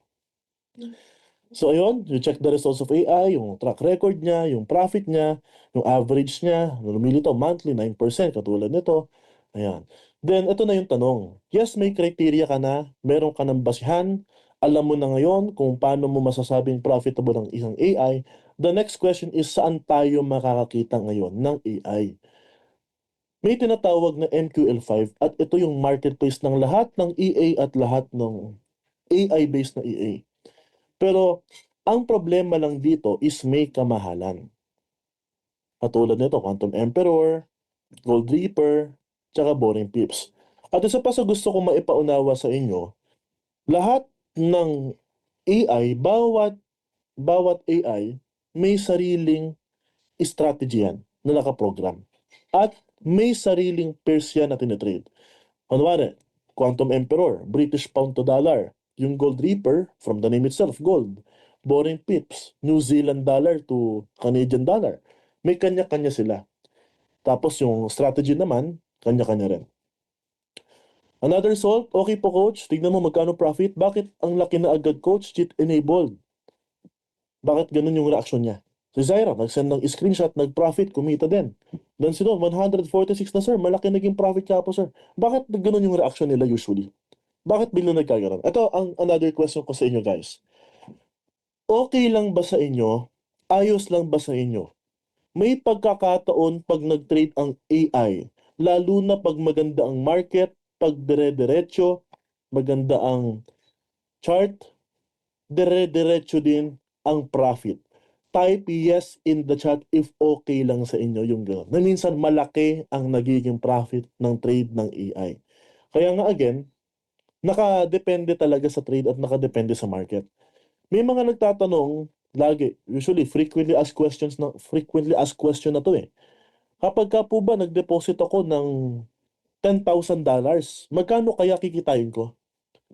[SPEAKER 1] So ayun, you check the results of AI, yung track record niya, yung profit niya, yung average niya, lumilitaw monthly 9% katulad nito. Ayan. Then ito na yung tanong. Yes, may criteria ka na, meron ka ng basihan, alam mo na ngayon kung paano mo masasabing profitable ang isang AI. The next question is saan tayo makakakita ngayon ng AI? May tinatawag na MQL5 at ito yung marketplace ng lahat ng EA at lahat ng AI-based na EA. Pero ang problema lang dito is may kamahalan. Katulad nito, Quantum Emperor, Gold Reaper, tsaka Boring Pips. At isa pa sa gusto kong maipaunawa sa inyo, lahat ng AI, bawat AI, may sariling strategy yan na nakaprogram. At may sariling pairs yan na tinitrade. Kunwari, Quantum Emperor, British Pound to Dollar. Yung Gold Reaper, from the name itself, gold. Boring Pips, New Zealand dollar to Canadian dollar. May kanya-kanya sila. Tapos yung strategy naman, kanya-kanya rin. Another result, okay po coach, tignan mo magkano profit. Bakit ang laki na agad coach, cheat enabled? Bakit ganun yung reaction niya? Si Zaira, nag-send ng screenshot, nag-profit, kumita din. Then si Don, 146 na sir, malaki naging profit niya po sir. Bakit ganun yung reaction nila usually? Bakit biglang nagkaganon? Ito ang another question ko sa inyo guys. Okay lang ba sa inyo? Ayos lang ba sa inyo? May pagkakataon pag nag-trade ang AI, lalo na pag maganda ang market, pag dire-diretso, maganda ang chart, dire-diretso din ang profit. Type yes in the chat if okay lang sa inyo yung gano'n. Na minsan malaki ang nagiging profit ng trade ng AI. Kaya nga again, nakadepende talaga sa trade at nakadepende sa market. May mga nagtatanong lagi, usually frequently asked question na to eh. Kapag ka po ba nag-deposit ako ng $10,000, magkano kaya kikitain ko?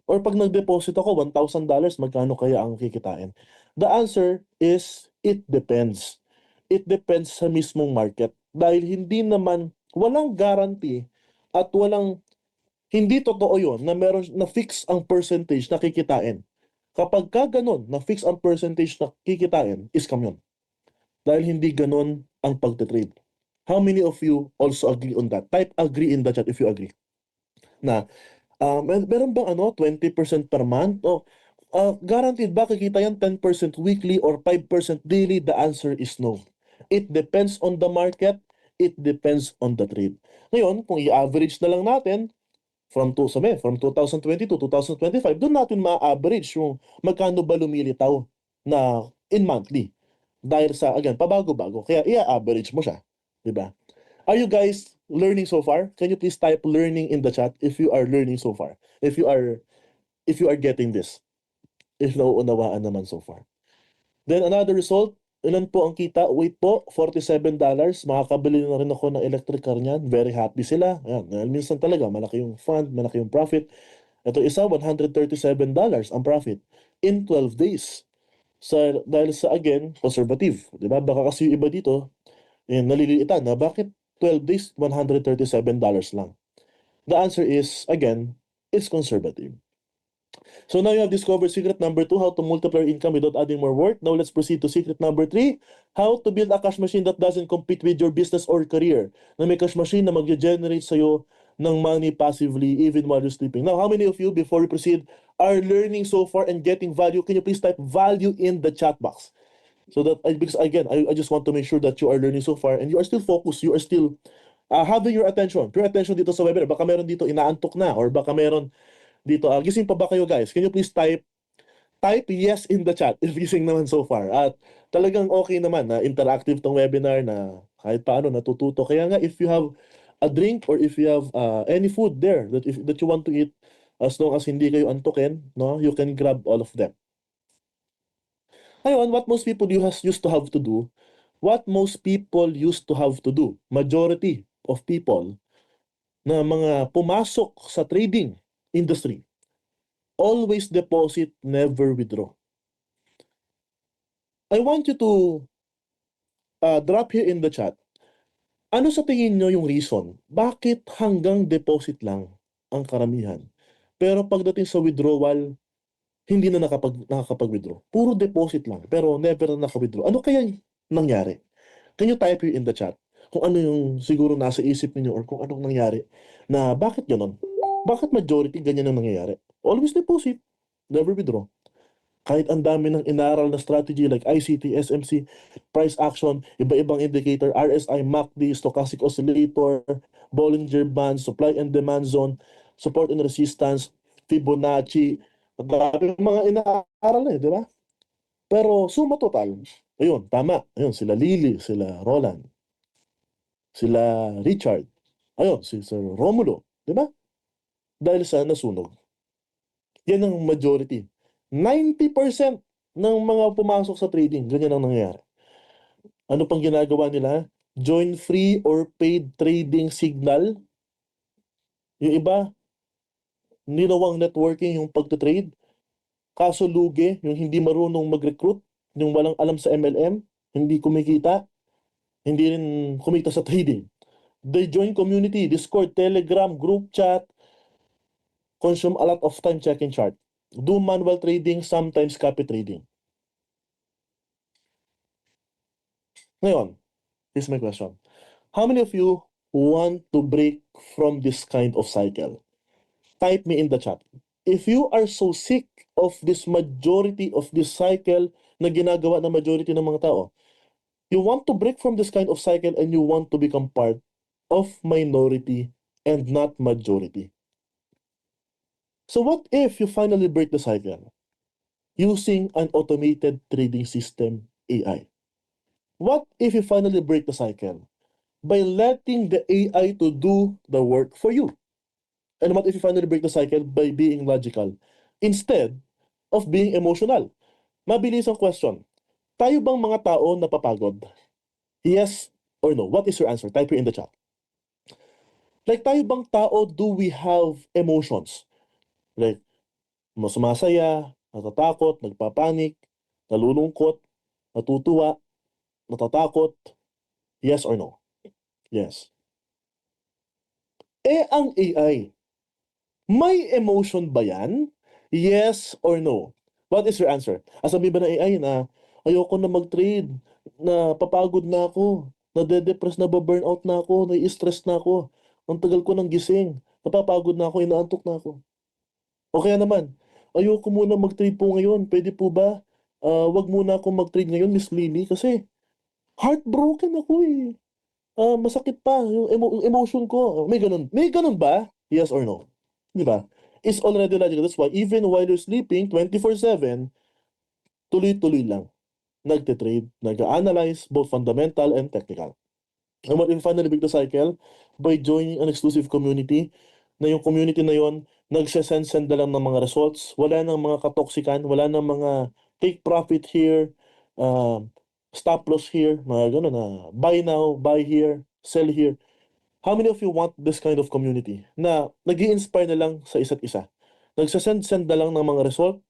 [SPEAKER 1] Or pag nag-deposit ako $1,000, magkano kaya ang kikitain? The answer is it depends. It depends sa mismong market. Dahil hindi naman, walang guarantee at hindi totoo yon na meron na fix ang percentage na kikitain. Kapag ka ganun, na fix ang percentage na kikitain, scam yun. Dahil hindi ganun ang pagtitrade. How many of you also agree on that? Type agree in the chat if you agree. Na, meron bang 20% per month? O, guaranteed ba kikita yan 10% weekly or 5% daily? The answer is no. It depends on the market. It depends on the trade. Ngayon, kung i-average na lang natin, from 2022 to 2025, doon natin ma-average yung magkano ba lumilitaw na in monthly. Dahil sa, again, pabago-bago. Kaya i-average mo siya. Diba? Are you guys learning so far? Can you please type learning in the chat if you are learning so far? If you are getting this. If nauunawaan naman so far. Then another result, ilan po ang kita? Wait po, $47. Makakabili na rin ako ng electric car niyan. Very happy sila. Ayan, dahil minsan talaga, malaki yung fund, malaki yung profit. Ito isa, $137 ang profit in 12 days. Dahil sa, again, conservative. Di ba? Baka kasi yung iba dito, naliliitan na bakit 12 days, $137 lang. The answer is, again, it's conservative. So now you have discovered secret number 2, how to multiply your income without adding more work. Now let's proceed to secret number 3, how to build a cash machine that doesn't compete with your business or career. Na may cash machine na mag-generate sa'yo ng money passively even while you're sleeping. Now, how many of you, before we proceed, are learning so far and getting value? Can you please type value in the chat box? So that, because again, I just want to make sure that you are learning so far and you are still focused, you are still having your attention, pure attention dito sa webinar. Baka meron dito inaantok na or baka meron dito, gising pa ba kayo guys? Can you please type yes in the chat if gising naman so far. At talagang okay naman na interactive tong webinar na kahit paano natututo. Kaya nga if you have a drink or if you have any food there that you want to eat, as long as hindi kayo antukin, no, you can grab all of them. Ngayon, what most people used to have to do, majority of people na mga pumasok sa trading industry, always deposit, never withdraw. I want you to drop here in the chat. Ano sa tingin nyo yung reason? Bakit hanggang deposit lang ang karamihan? Pero pagdating sa withdrawal, hindi na nakakapag-withdraw. Puro deposit lang, pero never na naka-withdraw. Ano kaya nangyari? Can you type here in the chat kung ano yung siguro nasa isip niyo or kung anong nangyari na bakit ganon? Bakit majority ganyan ang nangyayari? Always deposit, never withdraw. Kahit ang dami ng inaral na strategy like ICT, SMC, price action, iba-ibang indicator, RSI, MACD, stochastic oscillator, Bollinger Band, supply and demand zone, support and resistance, Fibonacci, ang dami mga inaaral na di ba? Pero suma total, ayun, tama. Ayun, sila Lily, sila Roland, sila Richard, ayun, si Sir Romulo, di ba? Dahil sa nasunog. Yan ang majority. 90% ng mga pumasok sa trading, ganyan ang nangyayari. Ano pang ginagawa nila? Join free or paid trading signal. Yung iba, ninawang networking yung pagtatrade. Kaso lugi, yung hindi marunong mag-recruit, yung walang alam sa MLM, hindi kumikita, hindi rin kumita sa trading. They join community, Discord, Telegram, group chat, consume a lot of time checking chart. Do manual trading, sometimes copy trading. Ngayon, here's my question. How many of you want to break from this kind of cycle? Type me in the chat. If you are so sick of this majority of this cycle na ginagawa ng majority ng mga tao, you want to break from this kind of cycle and you want to become part of minority and not majority. So what if you finally break the cycle using an automated trading system, AI? What if you finally break the cycle by letting the AI to do the work for you? And what if you finally break the cycle by being logical instead of being emotional? Mabilis ang question. Tayo bang mga tao napapagod? Yes or no? What is your answer? Type here in the chat. Like tayo bang tao, do we have emotions? Like sumasaya, natatakot, nagpapanik, nalulungkot, natutuwa, natatakot? Yes or no? Yes. Ang AI, may emotion ba yan? Yes or no? What is your answer? Sabi ba ng AI na ayoko na mag-trade, na papagod na ako, nade-depress, na-burnout na ako, nai-stress na ako, ang tagal ko ng gising, napapagod na ako, inaantok na ako. O kaya naman, ayoko muna mag-trade po ngayon, pwede po ba? Wag muna akong mag-trade ngayon, Miss Lily, kasi heartbroken ako eh. Masakit pa yung emotion ko. May ganun ba? Yes or no? Di ba? It's already logical. That's why even while you're sleeping 24/7, tuloy-tuloy lang. Nagte-trade, nag-analyze both fundamental and technical. And what if finally break the cycle? By joining an exclusive community, na yung community na yon nagsasend-send na lang ng mga results, wala nang mga katoksikan, wala nang mga take profit here, uh, stop loss here, mga gano'n na buy now, buy here, sell here. How many of you want this kind of community na nag-i-inspire na lang sa isa't isa? Nagsasend-send na lang ng mga result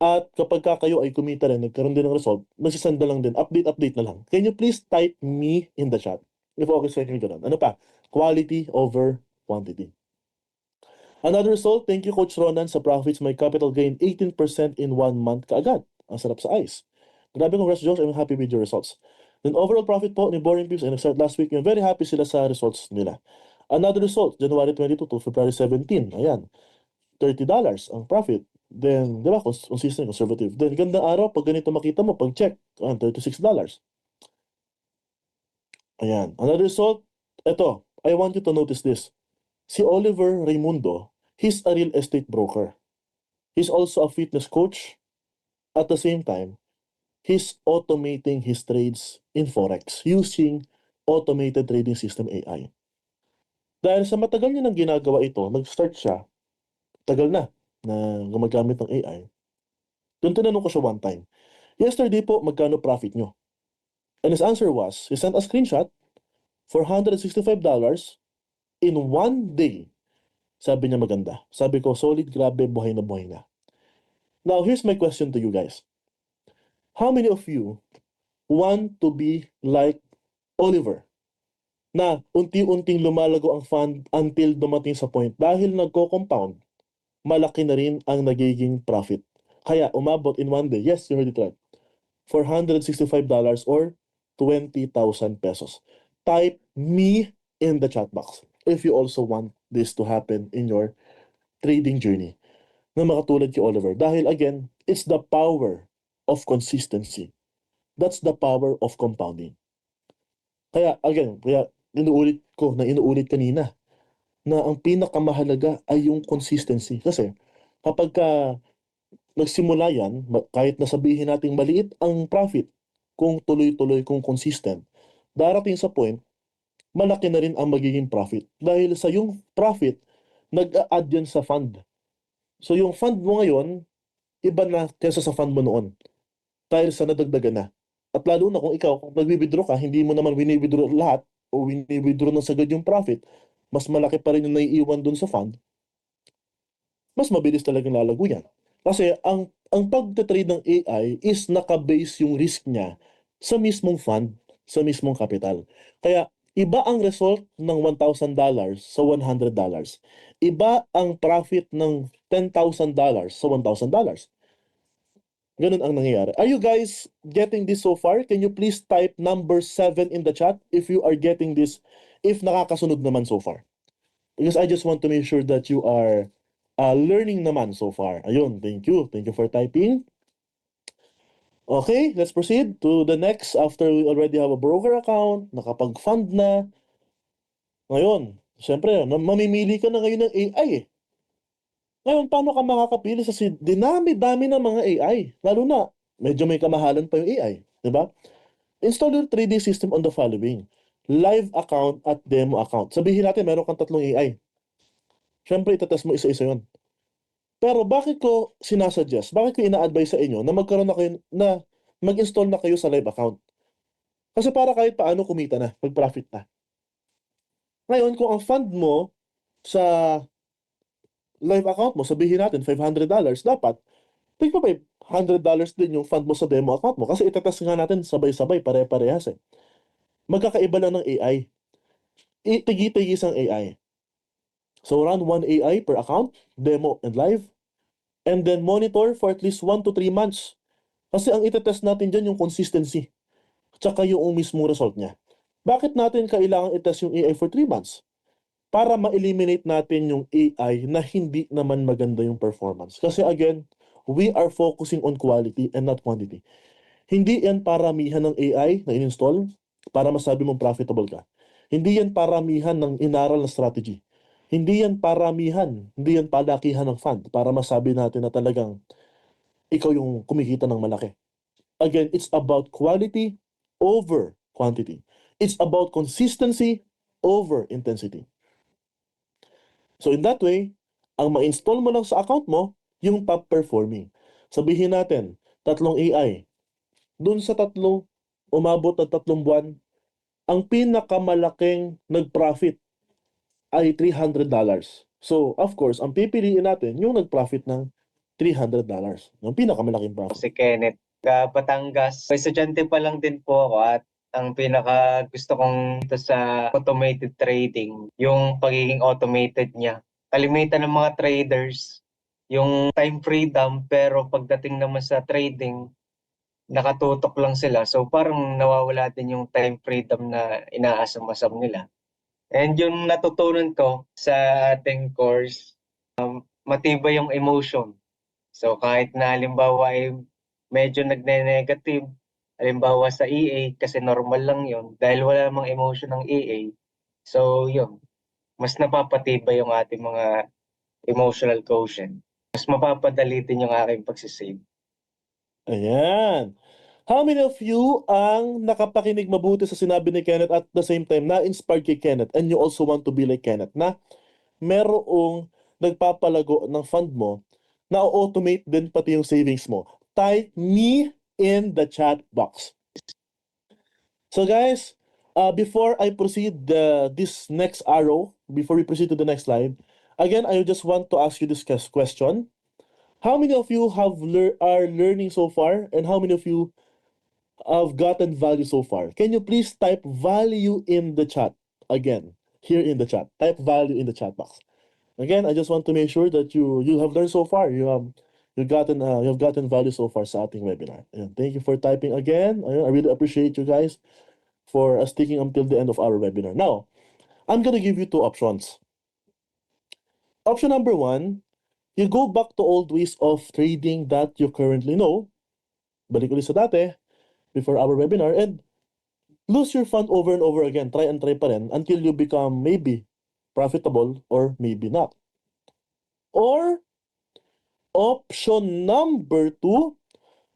[SPEAKER 1] At kapag kayo ay kumita rin, nagkaroon din ng result, magsisend na lang din, update na lang. Can you please type me in the chat? If okay sa inyo ganun. Ano pa? Quality over quantity. Another result, thank you Coach Ronan sa profits. My capital gain 18% in 1 month kaagad. Ang sarap sa ice. Grabe, congrats Josh. I'm happy with your results. Then overall profit po ni Boring Peeps ay nag-start last week. I'm very happy sila sa results nila. Another result, January 22 to February 17. Ayan, $30 ang profit. Then, di ba, consistent, conservative. Then, gandang araw, pag ganito makita mo, pag check, $36. Ayan. Another result, ito, I want you to notice this. Si Oliver Raimundo, he's a real estate broker. He's also a fitness coach. At the same time, he's automating his trades in Forex using automated trading system AI. Dahil sa matagal niya nang ginagawa ito, nag-start siya, tagal na gumagamit ng AI. Doon tinanong ko siya one time, yesterday po, magkano profit nyo? And his answer was, he sent a screenshot for $165 in 1 day. Sabi niya maganda. Sabi ko, solid, grabe, buhay na buhay na. Now, here's my question to you guys. How many of you want to be like Oliver? Na unti-unting lumalago ang fund until dumating sa point dahil nagko-compound, malaki na rin ang nagiging profit. Kaya umabot in 1 day, yes, you heard it right, $465 or 20,000 pesos. Type me in the chat box if you also want this to happen in your trading journey na makatulad kay Oliver. Dahil again, it's the power of consistency. That's the power of compounding. Kaya again, inuulit kanina na ang pinakamahalaga ay yung consistency. Kasi kapag nagsimula yan, kahit nasabihin nating maliit ang profit, kung tuloy-tuloy, kung consistent, darating sa point, malaki na rin ang magiging profit. Dahil sa yung profit, nag-a-add yan sa fund. So yung fund mo ngayon, iba na kaysa sa fund mo noon. Dahil sa nadagdagan na. At lalo na kung ikaw, kung nag-withdraw ka, hindi mo naman wini-withdraw lahat o wini-withdraw ng sagad yung profit, mas malaki pa rin yung naiiwan dun sa fund, mas mabilis talagang lalago yan. Kasi ang pagte-trade ng AI is naka-base yung risk niya sa mismong fund, sa mismong capital. Kaya iba ang result ng $1,000 sa $100. Iba ang profit ng $10,000 sa $1,000. Ganun ang nangyayari. Are you guys getting this so far? Can you please type number 7 in the chat if you are getting this, if nakakasunod naman so far? Because I just want to make sure that you are learning naman so far. Ayun, thank you. Thank you for typing. Okay, let's proceed to the next. After we already have a broker account, nakapag-fund na. Ngayon, syempre, mamimili ka na ngayon ng AI eh. Ngayon, paano ka makakapili sa dinami-dami ng mga AI? Lalo na, medyo may kamahalan pa yung AI. Diba? Install your trading system on the following: live account at demo account. Sabihin natin, meron kang 3 AI. Syempre, itatest mo isa-isa yun. Pero bakit ko sinasuggest, bakit ko ina-advise sa inyo na magkaroon na kayo, na mag-install na kayo sa live account? Kasi para kahit paano kumita na, mag-profit na. Ngayon, kung ang fund mo sa live account mo, sabihin natin $500, dapat tigpa $500 din yung fund mo sa demo account mo kasi itatest nga natin sabay-sabay, pare-parehas eh. Magkakaiba lang ng AI. Tigi-tigis ang AI. So run 1 AI per account, demo and live, and then monitor for at least 1 to 3 months. Kasi ang itetest natin dyan yung consistency, tsaka yung mismong result niya. Bakit natin kailangan itest yung AI for 3 months? Para ma-eliminate natin yung AI na hindi naman maganda yung performance. Kasi again, we are focusing on quality and not quantity. Hindi yan paramihan ng AI na in-install para masabi mong profitable ka. Hindi yan paramihan ng inaral na strategy. Hindi yan paramihan, hindi yan palakihan ng fund para masabi natin na talagang ikaw yung kumikita ng malaki. Again, it's about quality over quantity. It's about consistency over intensity. So in that way, ang ma-install mo lang sa account mo, yung top performing. Sabihin natin, 3 AI. Doon sa 3, umabot ng 3 buwan, ang pinakamalaking nag-profit ay $300. So, of course, ang pipiliin natin yung nag-profit ng $300. Yung pinakamalaking profit.
[SPEAKER 5] Si Kenneth, Batangas. Estudyante pa lang din po ako at ang pinaka gusto kong ito sa automated trading, yung pagiging automated niya. Kalimitan ng mga traders, yung time freedom, pero pagdating naman sa trading, nakatutok lang sila. So parang nawawala din yung time freedom na inaasam-asam nila. And yung natutunan ko sa ating course, matibay yung emotion. So kahit na halimbawa ay medyo nagne-negative, halimbawa sa EA, kasi normal lang yon dahil wala namang emotion ng EA. So yun, mas napapatibay yung ating mga emotional quotient. Mas mapapadali din yung aking pagsisave.
[SPEAKER 1] Ayan. How many of you ang nakapakinig mabuti sa sinabi ni Kenneth at the same time na-inspired kay Kenneth and you also want to be like Kenneth na merong nagpapalago ng fund mo na automate din pati yung savings mo? Type me in the chat box. So guys, before I proceed this next arrow, before we proceed to the next slide, again, I just want to ask you this question. How many of you are learning so far, and how many of you have gotten value so far? Can you please type value in the chat again, here in the chat? Type value in the chat box. Again, I just want to make sure that you have learned so far. You've gotten value so far sa ating webinar. Ayan, thank you for typing again. Ayan, I really appreciate you guys for sticking until the end of our webinar. Now, I'm gonna give you two options. Option number one, you go back to old ways of trading that you currently know. Balik ulit sa dati, before our webinar, and lose your fund over and over again. Try and try pa rin until you become maybe profitable or maybe not. Or option number two,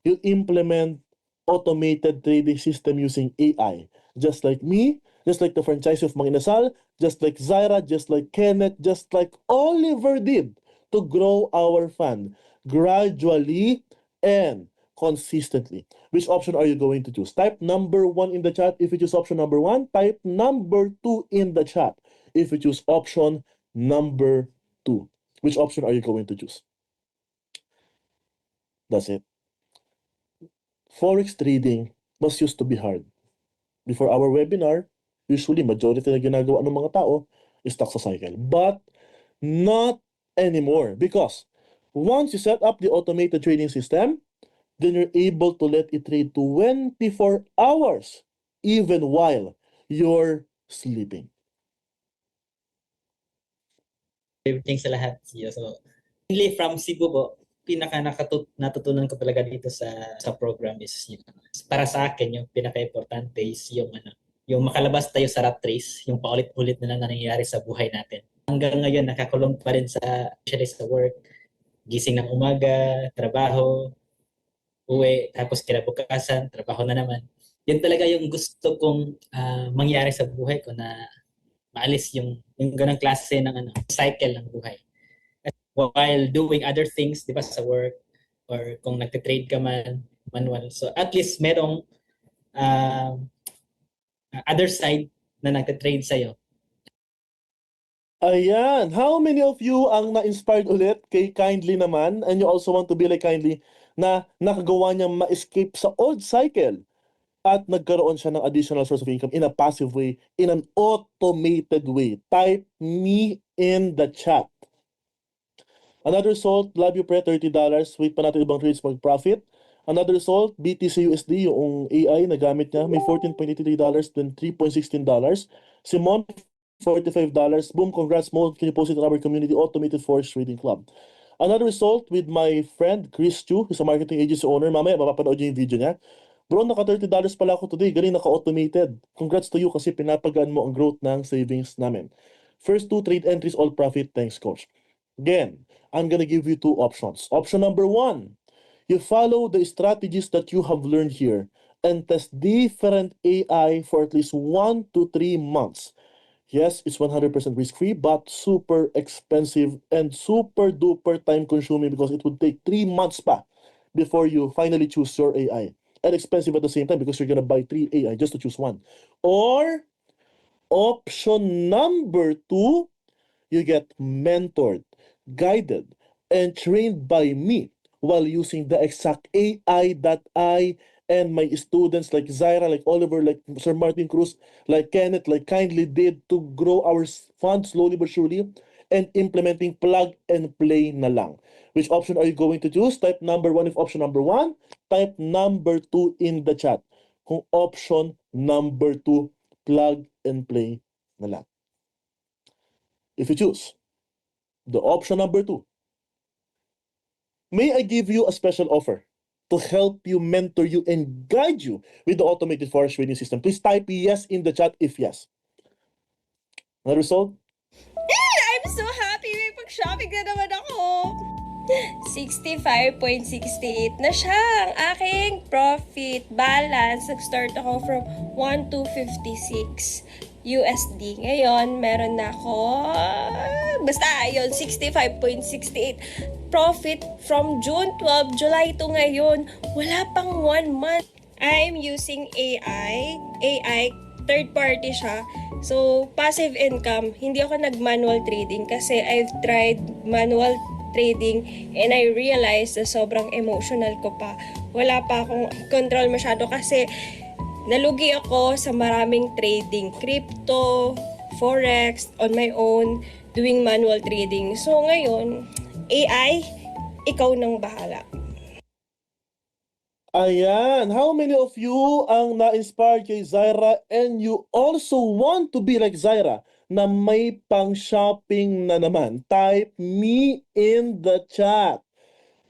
[SPEAKER 1] you implement automated trading system using AI. Just like me, just like the franchise of Mang Inasal, just like Zaira, just like Kenneth, just like Oliver did to grow our fund gradually and consistently. Which option are you going to choose? Type number one in the chat if you choose option number one. Type number two in the chat if you choose option number two. Which option are you going to choose? That's it. Forex trading was used to be hard. Before our webinar, usually majority na ginagawa ng mga tao is stock sa cycle. But not anymore, because once you set up the automated trading system, then you're able to let it trade 24 hours even while you're sleeping.
[SPEAKER 6] Everything sa lahat. So, mainly from Cebu po, natutunan ko talaga dito sa program is para sa akin yung pinaka-importante is yung makalabas tayo sa rat race, yung paulit-ulit na lang na nangyayari sa buhay natin. Hanggang ngayon nakakulong pa rin especially sa work, gising ng umaga, trabaho, uwi, tapos kinabukasan, trabaho na naman. Yun talaga yung gusto kong mangyari sa buhay ko, na maalis yung ganang klase ng cycle ng buhay. While doing other things, di ba, sa work, or kung nagte-trade ka man, manual. So at least merong other side na nagte-trade sa'yo.
[SPEAKER 1] Ayan, how many of you ang na-inspired ulit kay Kindly naman, and you also want to be like Kindly, na nakagawa niyang ma-escape sa old cycle at nagkaroon siya ng additional source of income in a passive way, in an automated way? Type me in the chat. Another result, love you pre, $30. Wait pa natin ibang trades mag-profit. Another result, BTC USD, yung AI na gamit niya, may $14.83, then $3.16. Simon, $45. Boom, congrats mo. Can you post it in our community automated forex trading club? Another result with my friend Chris Chu, he's a marketing agency owner. Mamaya mapapanood niyo yung video niya. Bro, naka $30 pala ako today. Galing naka-automated. Congrats to you kasi pinapagaan mo ang growth ng savings namin. First two trade entries, all profit. Thanks, coach. Again, I'm gonna give you two options. Option number one, you follow the strategies that you have learned here and test different AI for at least 1 to 3 months. Yes, it's 100% risk-free, but super expensive and super duper time consuming because it would take 3 months pa before you finally choose your AI. And expensive at the same time because you're gonna buy 3 AI just to choose one. Or option number two, you get mentored, guided, and trained by me while using the exact AI that I and my students like Zaira, like Oliver, like Sir Martin Cruz, like Kenneth, like kindly did to grow our fund slowly but surely, and implementing plug and play na lang. Which option are you going to choose? Type number 1 if option number 1. Type number 2 in the chat. Kung option number 2, plug and play na lang. If you choose the option number 2, may I give you a special offer to help you, mentor you, and guide you with the automated forest trading system? Please type yes in the chat if yes. The result?
[SPEAKER 7] I'm so happy! May pag-shopping na naman ako! 65.68 na siya ang aking profit balance. Nag-start ako from 1,256 USD. Ngayon, meron na ako, basta yun, 65.68 profit from June 12, July to ngayon. Wala pang 1 month. I'm using AI, third party siya. So, passive income, hindi ako nag-manual trading kasi I've tried manual trading and I realized na sobrang emotional ko pa. Wala pa akong control masyado kasi nalugi ako sa maraming trading, crypto, forex, on my own, doing manual trading. So ngayon, AI, ikaw nang bahala.
[SPEAKER 1] Ayan, how many of you ang na-inspire kay Zaira and you also want to be like Zaira na may pang-shopping na naman? Type me in the chat.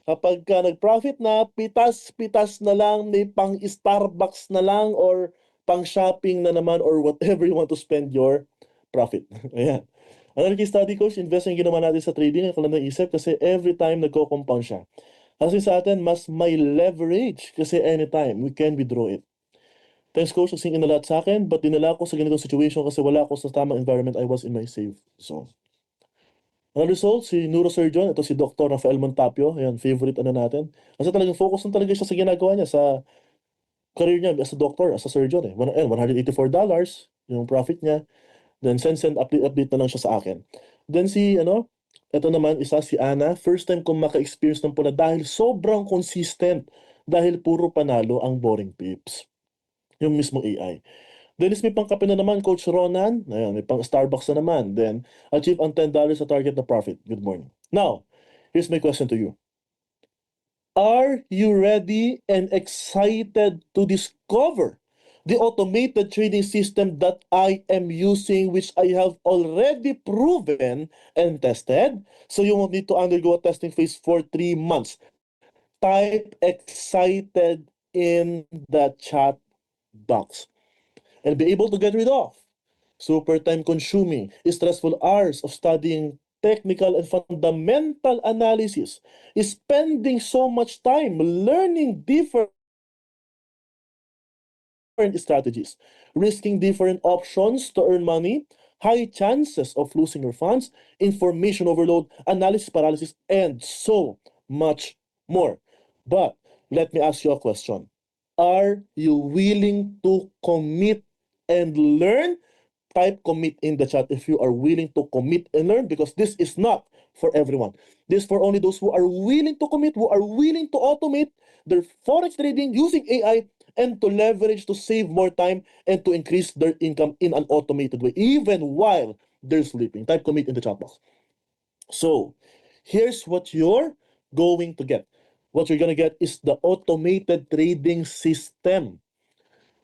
[SPEAKER 1] Kapag ka nag-profit na, pitas-pitas na lang, may pang-Starbucks na lang or pang-shopping na naman or whatever you want to spend your profit. Ayan. Another case study, coach, investment yung ginawa natin sa trading, ako lang naisip kasi every time nagko-compound siya. Kasi sa atin, mas may leverage kasi anytime we can withdraw it. Thanks, coach, kasi inalat sa akin, but dinala ko sa ganitong situation kasi wala ako sa tamang environment. I was in my safe zone. Ang result, si neurosurgeon, ito si Dr. Rafael Montapio, ayan, favorite ano natin. Kasi talagang focus na talaga siya sa ginagawa niya, sa career niya as a doctor, as a surgeon. $184 yung profit niya. Then send update na lang siya sa akin. Then si, ito naman, isa si Ana, first time kong maka-experience ng pula dahil sobrang consistent, dahil puro panalo ang boring pips. Yung mismong AI. Then may pangkape na naman, Coach Ronan. Ayan, may pang Starbucks na naman. Then, achieve ang $10 sa target na profit. Good morning. Now, here's my question to you. Are you ready and excited to discover the automated trading system that I am using, which I have already proven and tested? So you won't need to undergo a testing phase for 3 months. Type excited in the chat box. And be able to get rid of super time consuming, stressful hours of studying technical and fundamental analysis, spending so much time learning different strategies, risking different options to earn money, high chances of losing your funds, information overload, analysis paralysis, and so much more. But let me ask you a question. Are you willing to commit and learn? Type commit in the chat if you are willing to commit and learn, because this is not for everyone. This is for only those who are willing to commit, who are willing to automate their forex trading using AI and to leverage to save more time and to increase their income in an automated way, even while they're sleeping. Type commit in the chat box. So, here's what you're going to get. What you're going to get is the automated trading system,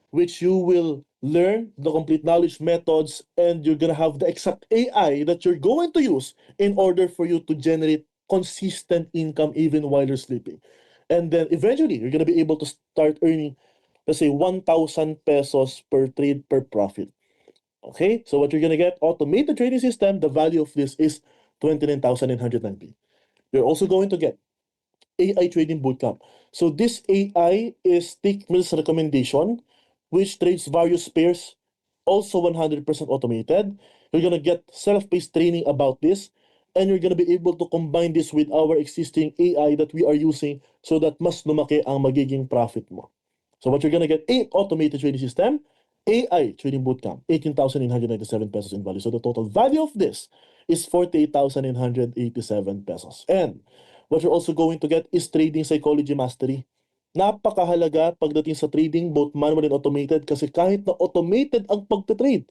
[SPEAKER 1] which you will learn the complete knowledge methods, and you're going to have the exact AI that you're going to use in order for you to generate consistent income even while you're sleeping. And then eventually, you're going to be able to start earning, let's say, 1,000 pesos per trade per profit. Okay, so what you're going to get, automated trading system, the value of this is 29,990. You're also going to get AI Trading Bootcamp. So this AI is Tick Mill's recommendation, which trades various pairs, also 100% automated. You're going to get self-paced training about this, and you're going to be able to combine this with our existing AI that we are using so that mas lumaki ang magiging profit mo. So what you're going to get, a automated trading system, AI Trading Bootcamp, 18,997 pesos in value. So the total value of this is 48,987 pesos. And What you're also going to get is trading psychology mastery. Napakahalaga pagdating sa trading, both manual and automated, kasi kahit na automated ang pagtatrade,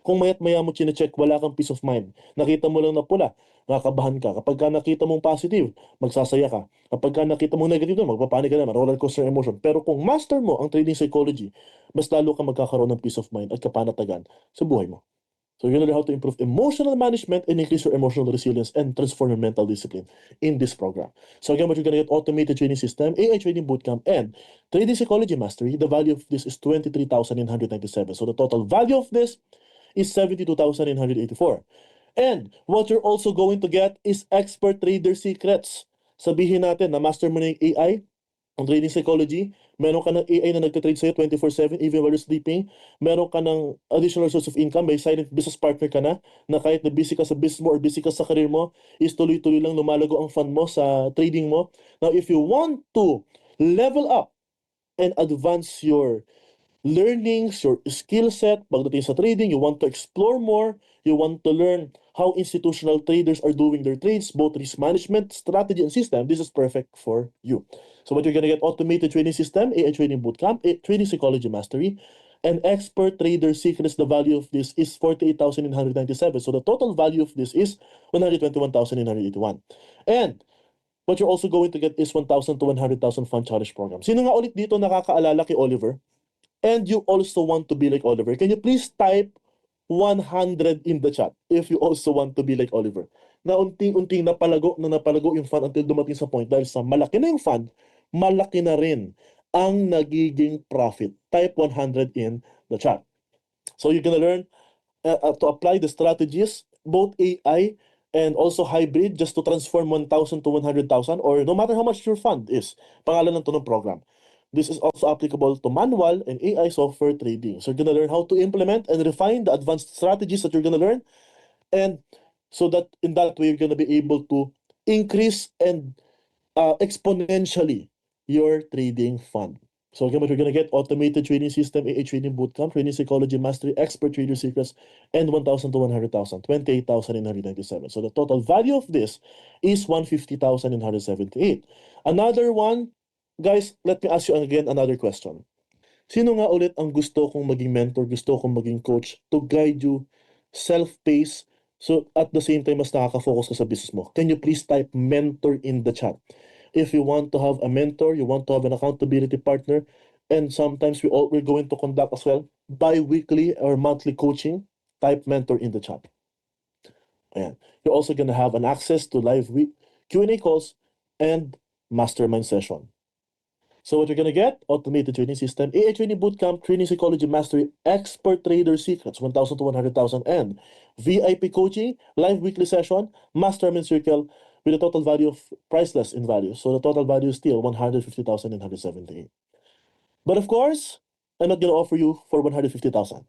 [SPEAKER 1] kung maya't maya mo chinecheck, wala kang peace of mind. Nakita mo lang na pula, nakakabahan ka. Kapag ka nakita mong positive, magsasaya ka. Kapag ka nakita mong negative, magpapanik ka naman, roller coaster emotion. Pero kung master mo ang trading psychology, mas lalo ka magkakaroon ng peace of mind at kapanatagan sa buhay mo. So you're gonna learn how to improve emotional management and increase your emotional resilience and transform your mental discipline in this program. So again, what you're gonna get: automated training system, AI training bootcamp, and trading psychology mastery. The value of this is 23,997. So the total value of this is 72,984. And what you're also going to get is expert trader secrets. Sabihin natin na master mo na yung AI, ang trading psychology, meron ka ng AI na nagtatrade sa'yo 24/7 even while you're sleeping, meron ka ng additional source of income, may silent business partner ka na kahit na busy ka sa business mo or busy ka sa career mo, is tuloy-tuloy lang lumalago ang fund mo sa trading mo. Now, if you want to level up and advance your learnings, your skill set pagdating sa trading, you want to explore more, you want to learn how institutional traders are doing their trades, both risk management, strategy, and system, this is perfect for you. So what you're going to get: automated trading system, AI training bootcamp, trading psychology mastery, and expert trader secrets. The value of this is 48,997. So the total value of this is 121,981. And what you're also going to get is 1,000 to 100,000 fund challenge program. Sino nga ulit dito nakakaalala kay Oliver? And you also want to be like Oliver? Can you please type 100 in the chat if you also want to be like Oliver? Na unting-unting napalago yung fund until dumating sa point dahil sa malaki na yung fund, malaki na rin ang nagiging profit. Type 100 in the chat. So you're gonna learn to apply the strategies, both AI and also hybrid, just to transform 1,000 to 100,000, or no matter how much your fund is. Pangalan ng to ng program. This is also applicable to manual and AI software trading. So you're gonna learn how to implement and refine the advanced strategies that you're gonna learn, and so that in that way you're gonna be able to increase and exponentially your trading fund. So again, what you're gonna get: automated trading system, AI trading bootcamp, trading psychology mastery, expert trader secrets, and 1,000 to 100,000, 28,997. So the total value of this is 150,978. Another one, guys, let me ask you again another question. Sino nga ulit ang gusto kong maging mentor, gusto kong maging coach to guide you self-paced, so at the same time mas nakaka-focus ka sa business mo? Can you please type mentor in the chat? If you want to have a mentor, you want to have an accountability partner, and sometimes we're going to conduct as well bi-weekly or monthly coaching, type mentor in the chat. Ayan. You're also gonna have an access to live Q&A calls and mastermind session. So what you're gonna get: automated training system, AI training bootcamp, training psychology mastery, expert trader secrets, 1,000 to 100,000, and VIP coaching, live weekly session, mastermind circle, with a total value of priceless in value. So the total value is still 150,978. But of course, I'm not gonna offer you for 150,000,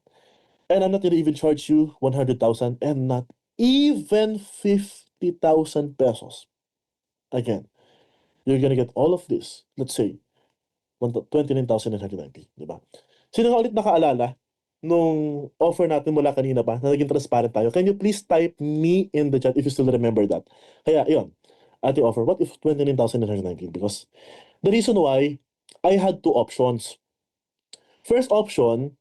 [SPEAKER 1] and I'm not gonna even charge you 100,000, and not even 50,000 pesos. Again, you're gonna get all of this. Let's say 29,990, di ba? Sino nga ulit nakaalala nung offer natin mula kanina pa na naging transparent tayo? Can you please type me in the chat if you still remember that? Kaya, yun, ating offer. What if 29,990? Because the reason why, I had two options. First option,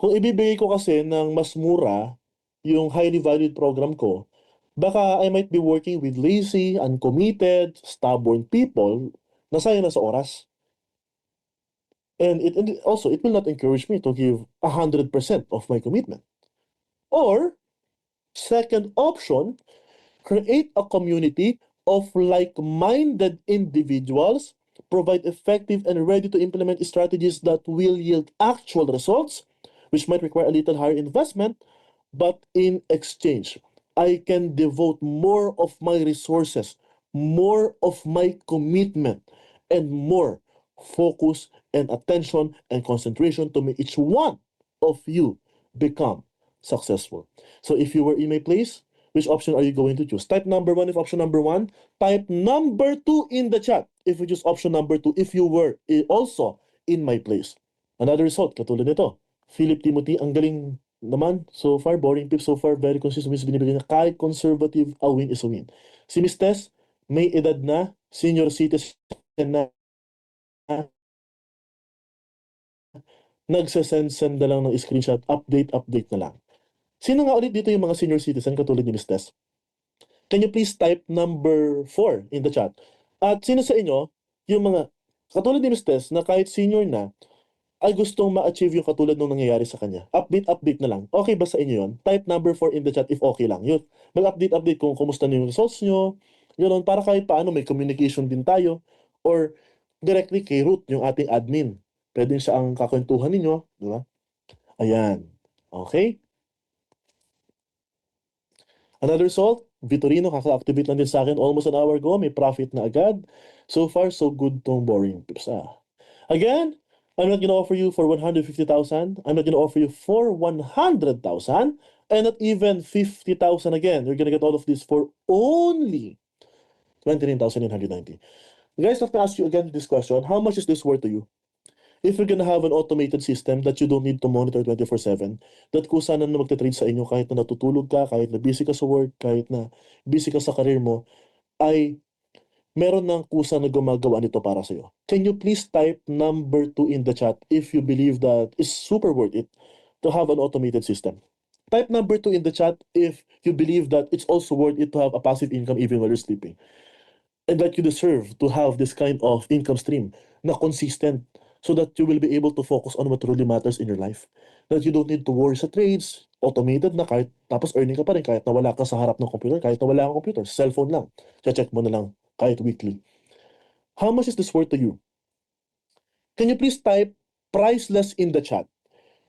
[SPEAKER 1] kung ibibigay ko kasi ng mas mura yung highly valued program ko, baka I might be working with lazy, uncommitted, stubborn people na sayang na sa oras. And it will not encourage me to give 100% of my commitment. Or, second option, create a community of like-minded individuals, provide effective and ready to implement strategies that will yield actual results, which might require a little higher investment, but in exchange, I can devote more of my resources, more of my commitment, and more focus and attention and concentration to make each one of you become successful. So if you were in my place, which option are you going to choose? Type number 1 if option number 1. Type number 2 in the chat if you choose option number 2 if you were also in my place. Another result, katulad nito. Philip Timothy, ang galing naman. So far, boring tips so far, very consistent. Binibigay niya kahit conservative, a win is a win. Si Miss Tess, may edad na, senior citizen na, nagsasend-send na lang ng screenshot, update na lang. Sino nga ulit dito yung mga senior citizen katulad ni Miss Tess? Can you please type number 4 in the chat? At sino sa inyo, yung mga, katulad ni Miss Tess, na kahit senior na, ay gustong ma-achieve yung katulad nung nangyayari sa kanya. Update na lang. Okay ba sa inyo yun? Type number 4 in the chat if okay lang. Yun. Mag-update kung kumusta na yung results nyo. Yun, para kahit paano may communication din tayo. Or directly kay Ruth, yung ating admin. Pwede siya ang kakwentuhan ninyo. Di ba? Ayan. Okay? Another result, Vitorino, kaka-activate lang din sa akin almost an hour ago. May profit na agad. So far, so good tong boring pips. Again, I'm not gonna offer you for 150,000. I'm not gonna offer you for 100,000. And not even 50,000 again. You're gonna get all of this for only 29,990. Guys, let me ask you again this question. How much is this worth to you? If you're gonna have an automated system that you don't need to monitor 24/7, that kung sana na magte-trade sa inyo kahit na natutulog ka, kahit na busy ka sa work, kahit na busy ka sa career mo, ay meron ng kusa na gumagawa nito para sa'yo. Can you please type number 2 in the chat if you believe that it's super worth it to have an automated system? Type number 2 in the chat if you believe that it's also worth it to have a passive income even while you're sleeping. And that you deserve to have this kind of income stream na consistent so that you will be able to focus on what truly matters in your life. That you don't need to worry sa trades, automated na kahit tapos earning ka pa rin kahit na wala ka sa harap ng computer, kahit na wala kang computer, cellphone lang. Check mo na lang kahit weekly. How much is this worth to you? Can you please type priceless in the chat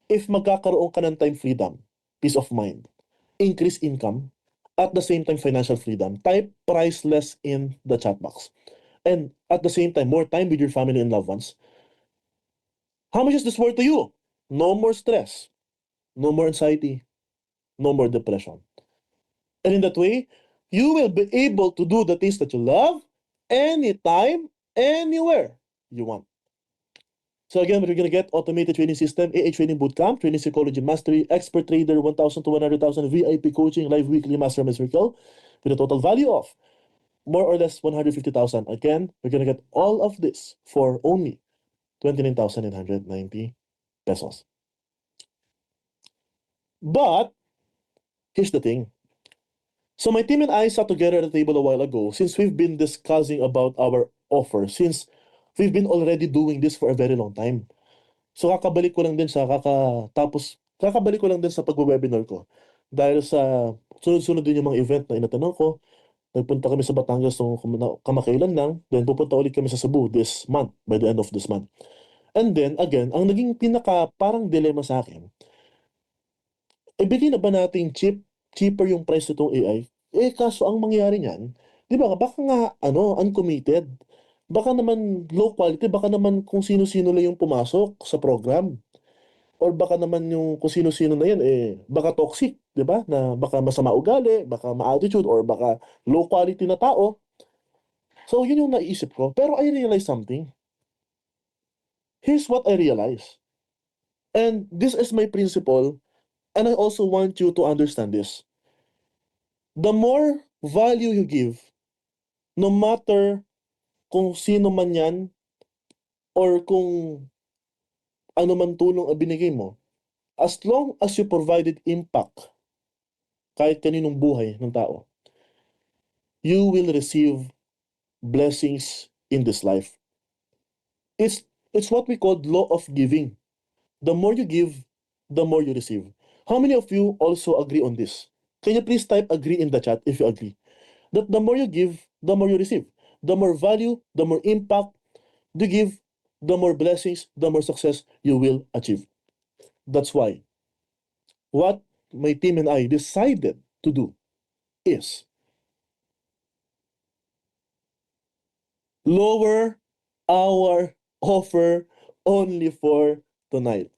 [SPEAKER 1] if magkakaroon ka ng time freedom, peace of mind, increased income, at the same time financial freedom? Type priceless in the chat box. And at the same time, more time with your family and loved ones. How much is this worth to you? No more stress, no more anxiety, no more depression. And in that way, you will be able to do the things that you love anytime, anywhere you want. So again, we're going to get automated training system, AA training bootcamp, training psychology mastery, expert trader, 1,000 to 100,000 VIP coaching, live weekly mastermind circle, with a total value of more or less 150,000. Again, we're going to get all of this for only 29,990 pesos. But here's the thing. So my team and I sat together at the table a while ago since we've been discussing about our offer, since we've been already doing this for a very long time. So kakabalik ko lang din sa pag-webinar ko. Dahil sa sunod-sunod din yung mga event na inatanong ko, nagpunta kami sa Batangas nung kamakailan lang, then pupunta ulit kami sa Cebu this month, by the end of this month. And then, again, ang naging pinaka parang dilemma sa akin, ibigay na ba natin cheaper yung price nitong AI? Kaso ang mangyayari niyan, di ba, baka nga, uncommitted. Baka naman low quality, baka naman kung sino-sino lang yung pumasok sa program. Or baka naman yung kung sino-sino na yan, baka toxic, di ba? Na baka masama ugali, baka ma-attitude, or baka low quality na tao. So, yun yung naisip ko. Pero I realized something. Here's what I realized. And this is my principle, and I also want you to understand this. The more value you give, no matter kung sino man yan, or kung ano man tulong ang binigay mo, as long as you provided impact, kahit kaninong buhay ng tao, you will receive blessings in this life. It's what we call law of giving. The more you give, the more you receive. How many of you also agree on this? Can you please type agree in the chat if you agree? That the more you give, the more you receive. The more value, the more impact you give, the more blessings, the more success you will achieve. That's why what my team and I decided to do is lower our offer only for tonight.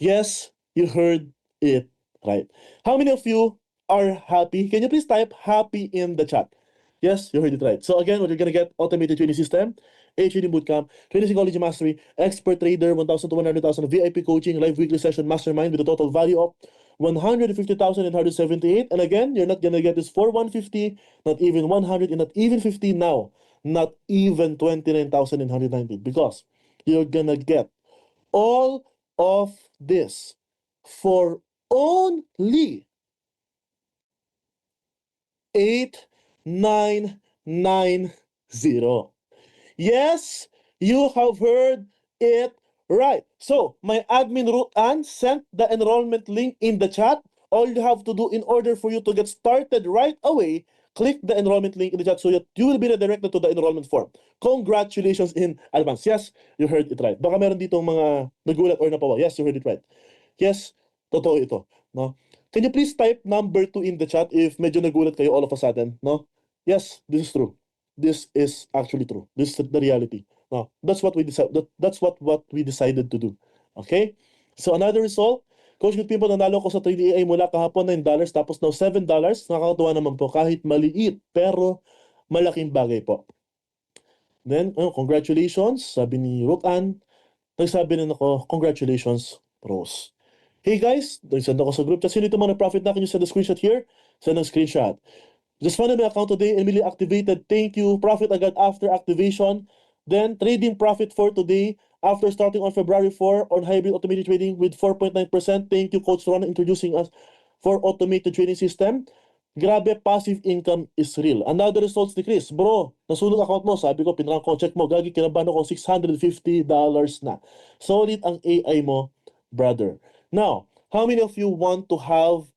[SPEAKER 1] Yes, you heard it right. How many of you are happy? Can you please type happy in the chat? Yes, you heard it right. So again, what you're gonna get, automated training system, A training bootcamp, training psychology mastery, expert trader, 1,000 to 100,000 VIP coaching, live weekly session, mastermind with a total value of 150,878. And again, you're not gonna get this for 150, not even 100, and not even 50 now, not even 29,990, because you're gonna get all of this for only 8,990. Yes, you have heard it right. So, my admin Ruth Ann sent the enrollment link in the chat. All you have to do in order for you to get started right away, click the enrollment link in the chat so that you will be redirected to the enrollment form. Congratulations in advance. Yes, you heard it right. Baka meron dito mga nagulat or napawa. Yes, you heard it right. Yes, totoo ito. No? Can you please type number 2 in the chat if medyo nagulat kayo all of a sudden? No? Yes, this is true. This is actually true. This is the reality. No, that's what we decided. That's what we decided to do. Okay? So another result, Coach Good People, nanalo ko sa 3D AI mula kahapon $9 tapos now $7. Nakakatuwa naman po kahit maliit pero malaking bagay po. Then, congratulations, sabi ni Ruth Ann. Nagsabi rin ako, congratulations, Rose. Hey guys, nagsend ako sa group chat. Sino ito mga na-profit na? Can you send a screenshot here? Send a screenshot. Just funded my account today, immediately activated. Thank you. Profit agad after activation. Then, trading profit for today after starting on February 4 on hybrid automated trading with 4.9%. Thank you, Coach Ron, introducing us for automated trading system. Grabe, passive income is real. Another results ni Chris. Bro, nasunog account mo. Sabi ko, pinrang ko, check mo. Gagi, kinabahan ako $650 na. Solid ang AI mo, brother. Now, how many of you want to have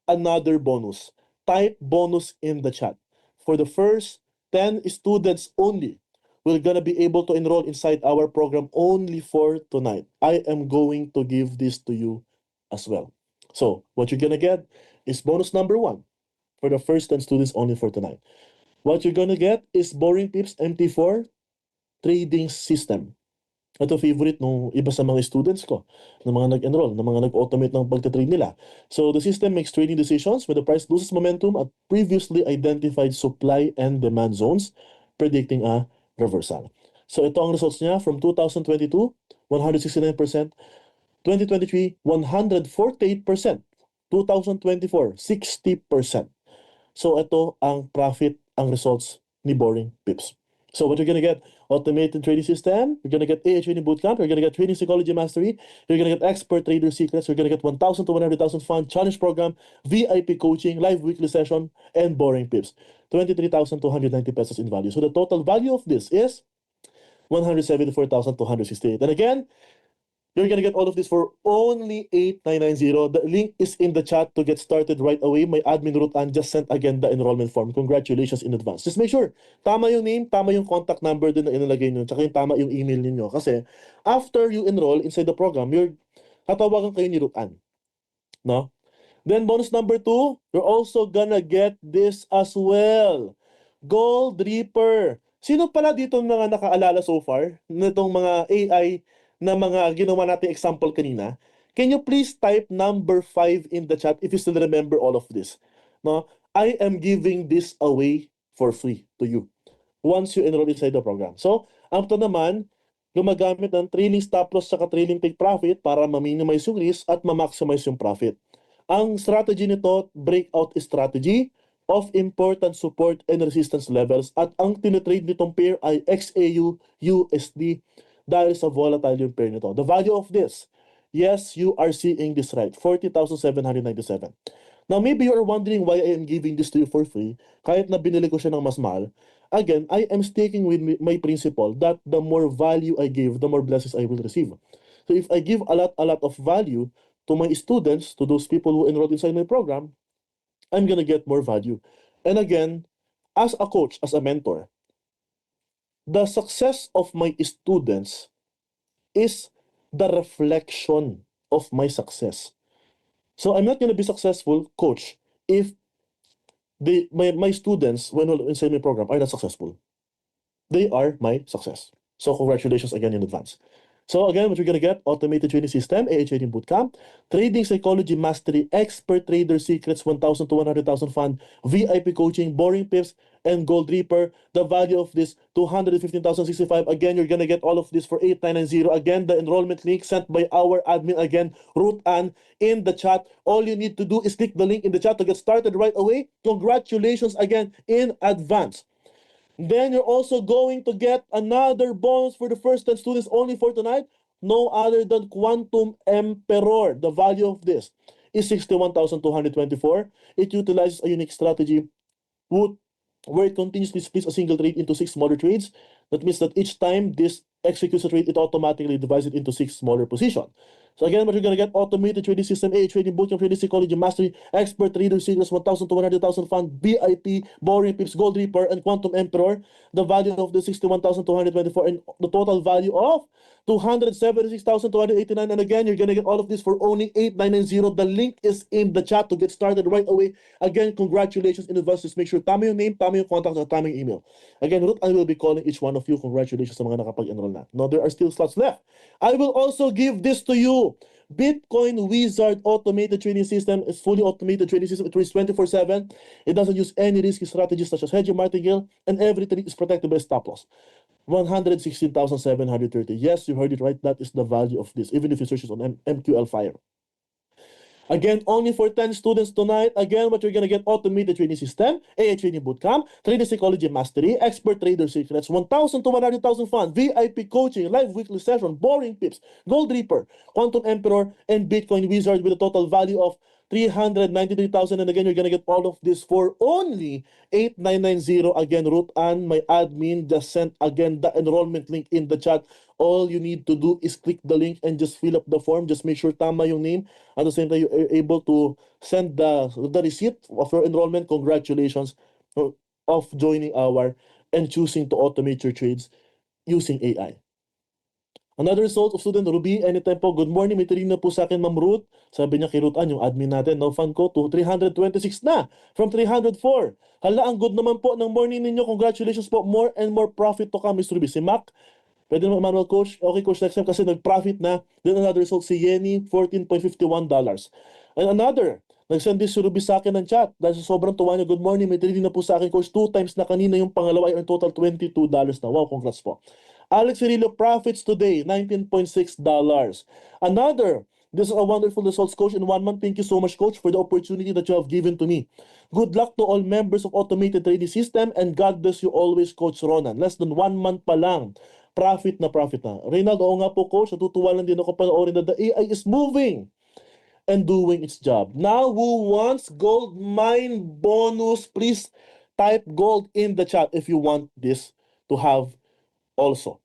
[SPEAKER 1] another bonus? Type bonus in the chat. For the first 10 students only, we're gonna be able to enroll inside our program only for tonight. I am going to give this to you as well. So, what you're gonna get is bonus number 1 for the first 10 students only for tonight. What you're gonna get is Boring Pips MT4 trading system. Ito favorite nung iba sa mga students ko, ng mga nag-enroll, ng mga nag-automate ng pagtatrade nila. So the system makes trading decisions when the price loses momentum at previously identified supply and demand zones, predicting a reversal. So ito ang results niya from 2022, 169%, 2023, 148%, 2024, 60%. So ito ang profit, ang results ni Boring Pips. So what you're gonna get, automated trading system, you're gonna get AI Trading Bootcamp, you're gonna get Trading Psychology Mastery, you're gonna get Expert Trader Secrets, you're gonna get 1,000 to 100,000 Fund Challenge Program, VIP Coaching, Live Weekly Session, and Boring Pips. 23,290 pesos in value. So the total value of this is 174,268. And again, you're gonna get all of this for only 8,990. The link is in the chat to get started right away. My admin Ruth Ann just sent again the enrollment form. Congratulations in advance. Just make sure, tama yung name, tama yung contact number din na inilagay nyo, tsaka yung tama yung email niyo. Kasi after you enroll inside the program, you're tatawagan kayo ni Ruth Ann. No? Then bonus number 2, you're also gonna get this as well. Gold Reaper. Sino pala dito mga nakaalala so far nitong mga AI na mga ginawa natin example kanina? Can you please type number 5 in the chat if you still remember all of this? No? I am giving this away for free to you once you enroll inside the program. So, ang to naman, gumagamit ng trailing stop loss sa trailing take profit para ma-minimize yung risk at ma-maximize yung profit. Ang strategy nito, breakout strategy of important support and resistance levels, at ang tinitrade nitong pair ay XAU USD dahil sa volatile yung pair nito. The value of this, yes, you are seeing this right, 40,797. Now, maybe you are wondering why I am giving this to you for free, kahit na binili ko siya ng mas mahal. Again, I am sticking with my principle that the more value I give, the more blessings I will receive. So if I give a lot of value to my students, to those people who enrolled inside my program, I'm gonna get more value. And again, as a coach, as a mentor, the success of my students is the reflection of my success. So I'm not gonna be successful, coach, if my students, when inside my program, are not successful. They are my success. So congratulations again in advance. So again, what you're gonna get: automated trading system, AA Trading Bootcamp, trading psychology mastery, expert trader secrets, 1,000 to 100,000 fund, VIP coaching, boring pips, and Gold Reaper. The value of this 215,065. Again, you're gonna get all of this for 8,990. Again, the enrollment link sent by our admin. Again, Ruth Ann, in the chat. All you need to do is click the link in the chat to get started right away. Congratulations again in advance. Then you're also going to get another bonus for the first 10 students only for tonight. No other than Quantum Emperor. The value of this is 61,224. It utilizes a unique strategy where it continuously splits a single trade into 6 smaller trades. That means that each time this executes a trade, it automatically divides it into 6 smaller positions. So again, what you're going to get: automated trading system, AA Trading Bootcamp, trading psychology mastery, expert trader secrets, 1,000 to 100,000 fund, BIP, boring pips, Gold Reaper, and Quantum Emperor. The value of the 61,224 and the total value of 276,289. And again, you're going to get all of this for only 8,990. The link is in the chat to get started right away. Again, congratulations in advance. Just make sure tama yung name, tama yung contact, at tama yung email. Again, Ruth, I will be calling each one of you. Congratulations sa mga nakapag-enroll na. No, there are still slots left. I will also give this to you. Bitcoin Wizard automated trading system is fully automated trading system. It trades 24/7. It doesn't use any risky strategies such as hedging, martingale, and every trade is protected by stop loss. 116,730. Yes, you heard it right. That is the value of this, even if you search it on MQL Fire. Again, only for 10 students tonight. Again, what you're going to get: automated trading system, AA Trading Bootcamp, trading psychology mastery, expert trader secrets, 1,000 to 100,000 fund, VIP coaching, live weekly session, boring pips, Gold Reaper, Quantum Emperor, and Bitcoin Wizard with a total value of 393,000. And again, you're going to get all of this for only 8,990. Again, Ruth Ann, my admin, just sent again the enrollment link in the chat. All you need to do is click the link and just fill up the form. Just make sure tama yung name. At the same time, you're able to send the receipt of your enrollment. Congratulations of joining our and choosing to automate your trades using AI. Another result of student Ruby, anytime po. Good morning, may tiring na po sa akin, Ma'am Ruth. Sabi niya kay Ruth Ann, yung admin natin, no fund ko to 326 na from 304. Hala, ang good naman po ng morning ninyo. Congratulations po. More and more profit to come, Miss Ruby. Si Mac, pwede naman manual coach. Okay, coach, next time kasi nag-profit na. Then another result, si Yenny, $14.51. And another, nag-send this si Ruby sa akin ng chat. Dahil sa sobrang tuwa niya, good morning, may trading na po sa akin, coach. 2 times na kanina yung pangalawa, ay total $22 na. Wow, congrats po. Alex Cirillo, profits today, $19.6. Another, this is a wonderful results, coach. In 1 month, thank you so much, coach, for the opportunity that you have given to me. Good luck to all members of Automated Trading System, and God bless you always, Coach Ronan. Less than 1 month pa lang. Profit na profit na. Reynaldo, oo nga po, coach. Natutuwa lang din ako panoorin na the AI is moving and doing its job. Now, who wants gold mine bonus? Please type gold in the chat if you want this to have also.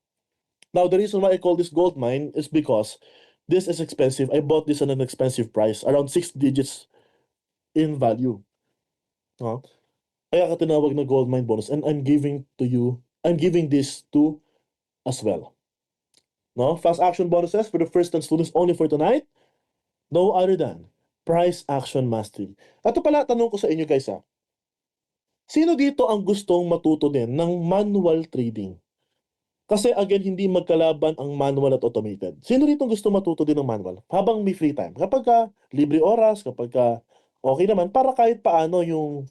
[SPEAKER 1] Now, the reason why I call this gold mine is because this is expensive. I bought this at an expensive price, around 6 digits in value. Kaya ka tinawag na gold mine bonus, and I'm giving this to as well. No, fast action bonuses for the first 10 students only for tonight. No other than price action mastery. Ito pala, tanong ko sa inyo guys sino dito ang gustong matuto din ng manual trading? Kasi again, hindi magkalaban ang manual at automated. Sino dito gusto matuto din ng manual habang may free time? Kapag libre oras, kapag okay naman, para kahit paano yung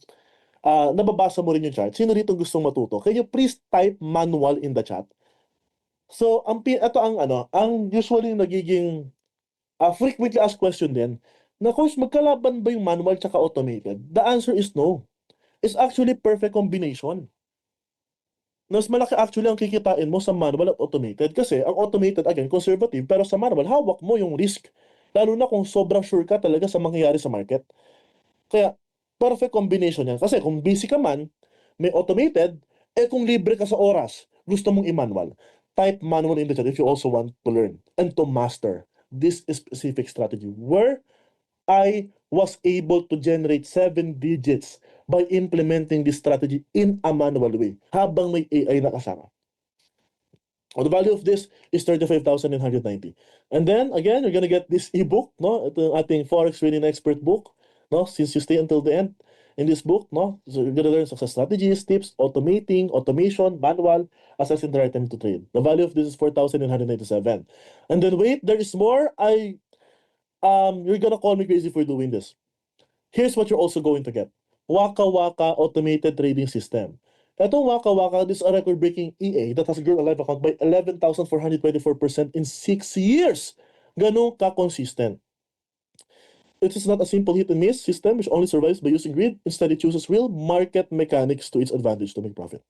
[SPEAKER 1] nababasa mo rin yung chart. Sino dito gustong matuto? Can you please type manual in the chat? So, ito ang usually nagiging frequently asked question din, na coach, magkalaban ba yung manual tsaka automated? The answer is no. It's actually perfect combination. Mas malaki actually ang kikitain mo sa manual at automated kasi ang automated, again, conservative, pero sa manual, hawak mo yung risk. Lalo na kung sobrang sure ka talaga sa mangyayari sa market. Kaya, perfect combination yan. Kasi kung busy ka man, may automated, kung libre ka sa oras, gusto mong i-manual. Type manual in the chat if you also want to learn and to master this specific strategy where I was able to generate 7 digits by implementing this strategy in a manual way habang may AI na kasama. The value of this is 35,990. And then, again, you're gonna get this ebook, no? Ito yung ating Forex Trading Expert book, no? Since you stay until the end. in this book, no? So you're gonna learn success strategies, tips, automation, manual, assessing the right time to trade. The value of this is 4,997. And then wait, there is more. You're gonna call me crazy for doing this. Here's what you're also going to get. Waka Waka Automated Trading System. Itong Waka Waka, this is a record-breaking EA that has grown a live account by 11,424% in 6 years. Ganun ka-consistent. It is not a simple hit-and-miss system which only survives by using greed. Instead, it uses real market mechanics to its advantage to make profit.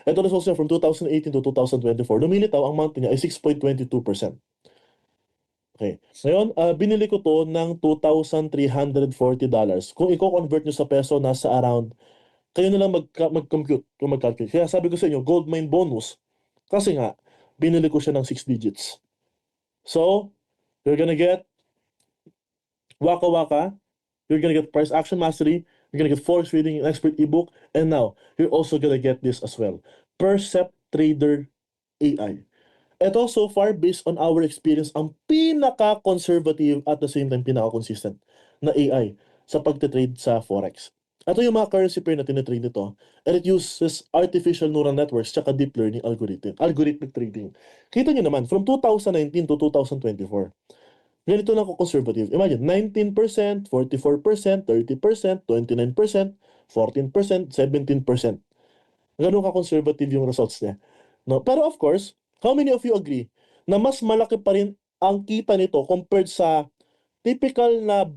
[SPEAKER 1] Ito results niya from 2018 to 2024. Lumilitaw, ang monthly niya ay 6.22%. Okay. Ngayon, binili ko to ng $2,340. Kung i-convert nyo sa peso, nasa around, kayo na lang mag-compute kung mag-calculate. Kaya sabi ko sa inyo, gold mine bonus. Kasi nga, binili ko siya ng 6 digits. So, you're gonna get Waka Waka, you're gonna get Price Action Mastery, you're gonna get Forex Trading, an expert ebook, and now, you're also gonna get this as well. Percept Trader AI. Ito, so far, based on our experience, ang pinaka-conservative at the same time pinaka-consistent na AI sa pagtitrade sa Forex. Ito yung mga currency pair na tinitrade nito, and it uses artificial neural networks tsaka deep learning algorithmic trading. Kita nyo naman, from 2019 to 2024, ganito lang ako conservative. Imagine, 19%, 44%, 30%, 29%, 14%, 17%. Ganun ka-conservative yung results niya. No? Pero of course, how many of you agree na mas malaki pa rin ang kita nito compared sa typical na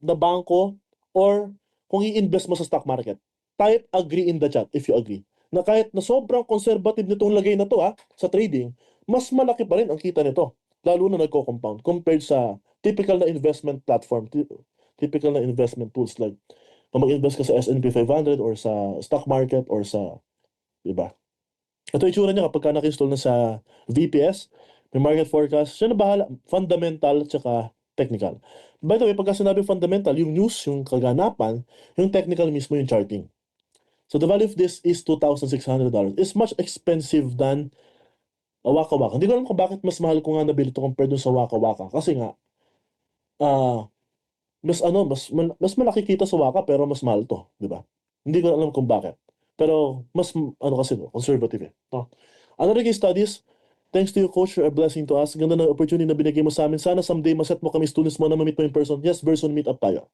[SPEAKER 1] bangko or kung i-invest mo sa stock market? Type agree in the chat if you agree. Na kahit na sobrang conservative nitong lagay na to sa trading, mas malaki pa rin ang kita nito. Lalo na nagko-compound compared sa typical na investment platform, typical na investment tools like kung mag-invest ka sa S&P 500 or sa stock market or sa, diba? Ito itsura niya kapag naka-install na sa VPS, may market forecast, siya na bahala, fundamental at saka technical. By the way, pagka sinabi fundamental, yung news, yung kaganapan, yung technical mismo yung charting. So the value of this is $2,600. It's much expensive than Waka Waka. Hindi ko alam kung bakit mas mahal ko nga nabili ito compared dun sa Waka Waka. Kasi nga, mas malaki kita sa Waka pero mas mahal to, di ba? Hindi ko alam kung bakit. Pero mas, kasi conservative eh. No? Another case studies, thanks to you, coach, you're a blessing to us. Ganda na opportunity na binigay mo sa amin. Sana someday maset mo kami students mo na ma-meet mo in person. Yes, version meet up tayo.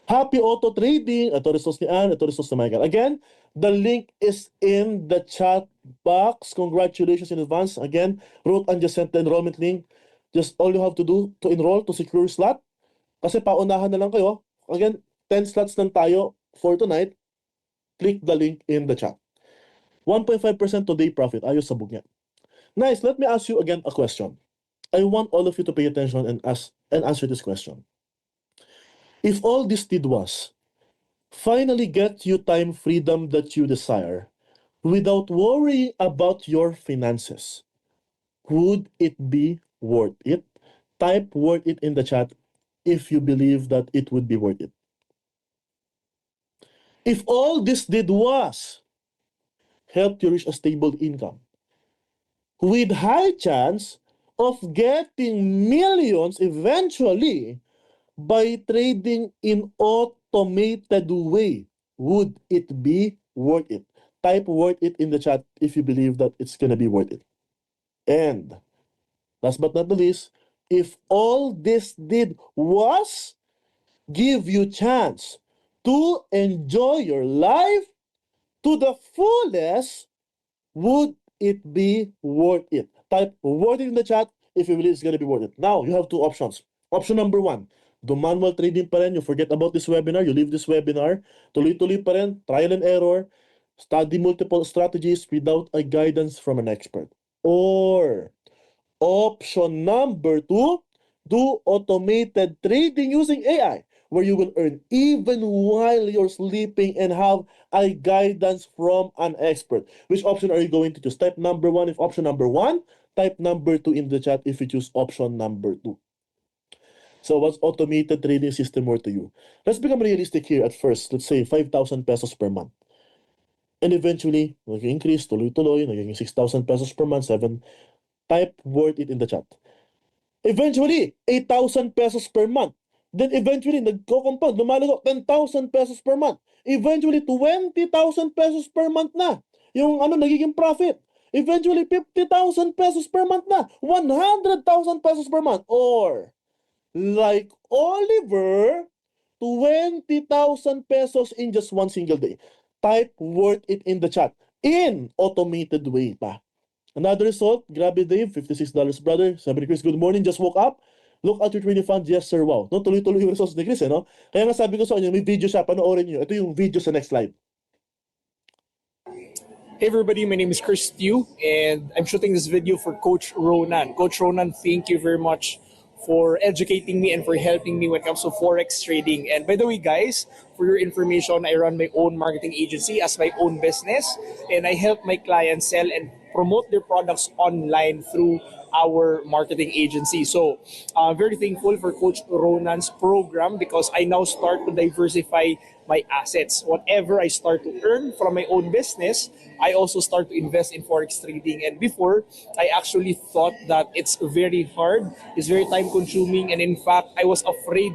[SPEAKER 1] Happy Auto Trading. Ito results ni Ann. Ito results ni Michael. Again, the link is in the chat box. Congratulations in advance. Again, Ruth and just sent the enrollment link. Just all you have to do to enroll to secure slot. Kasi paunahan na lang kayo. Again, 10 slots lang tayo for tonight. Click the link in the chat. 1.5% today profit. Ayos sa bugnya. Nice. Let me ask you again a question. I want all of you to pay attention and answer this question. If all this did was finally get you time freedom that you desire without worrying about your finances, would it be worth it? Type worth it in the chat if you believe that it would be worth it. If all this did was help you reach a stable income with high chance of getting millions eventually by trading in automated way, would it be worth it? Type worth it in the chat if you believe that it's gonna be worth it. And last but not the least, if all this did was give you chance to enjoy your life to the fullest, would it be worth it? Type worth it in the chat if you believe it's gonna be worth it. Now, you have two options. Option number one, do manual trading pa rin, you forget about this webinar, you leave this webinar, tuloy-tuloy pa rin, trial and error, study multiple strategies without a guidance from an expert. Or, option number two, do automated trading using AI, where you will earn even while you're sleeping and have a guidance from an expert. Which option are you going to choose? Type number one if option number one, type number two in the chat if you choose option number two. So what's automated trading system worth to you? Let's become realistic here at first. Let's say 5,000 pesos per month. And eventually, nag-increase, tuloy-tuloy, naging 6,000 pesos per month, 7. Type worth it in the chat. Eventually, 8,000 pesos per month. Then eventually, nagko-compound, lumalago, 10,000 pesos per month. Eventually, 20,000 pesos per month na. Yung nagiging profit. Eventually, 50,000 pesos per month na. 100,000 pesos per month. Or, like Oliver, 20,000 pesos in just one single day. Type worth it in the chat. In automated way pa. Another result, grabe Dave, $56 brother. Sabi ni Chris, good morning, just woke up. Look at your trading fund, yes sir, wow. No, tuloy-tuloy yung results ni Chris, no? Kaya nga sabi ko sa inyo, may video siya, panoorin nyo. Ito yung video sa next slide.
[SPEAKER 8] Hey everybody, my name is Chris Tew, and I'm shooting this video for Coach Ronan. Coach Ronan, thank you very much for educating me and for helping me when it comes to Forex trading. And by the way, guys, for your information, I run my own marketing agency as my own business, and I help my clients sell and promote their products online through our marketing agency. So very thankful for Coach Ronan's program because I now start to diversify my assets. Whatever I start to earn from my own business, I also start to invest in Forex trading. And before, I actually thought that it's very hard, it's very time consuming, and in fact, I was afraid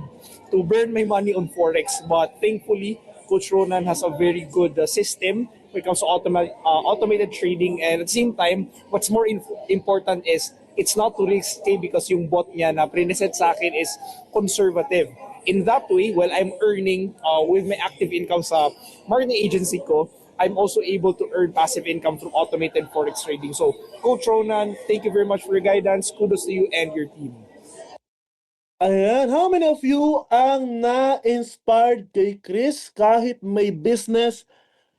[SPEAKER 8] to burn my money on Forex. But thankfully, Coach Ronan has a very good system when it comes to automated trading. And at the same time, what's more important is it's not too risky because yung bot niya na pre-set sa akin is conservative. In that way, while I'm earning with my active income sa marketing agency ko, I'm also able to earn passive income through automated Forex trading. So, Coach Ronan, thank you very much for your guidance. Kudos to you and your team.
[SPEAKER 1] Ayan, how many of you ang na-inspired kay Chris kahit may business,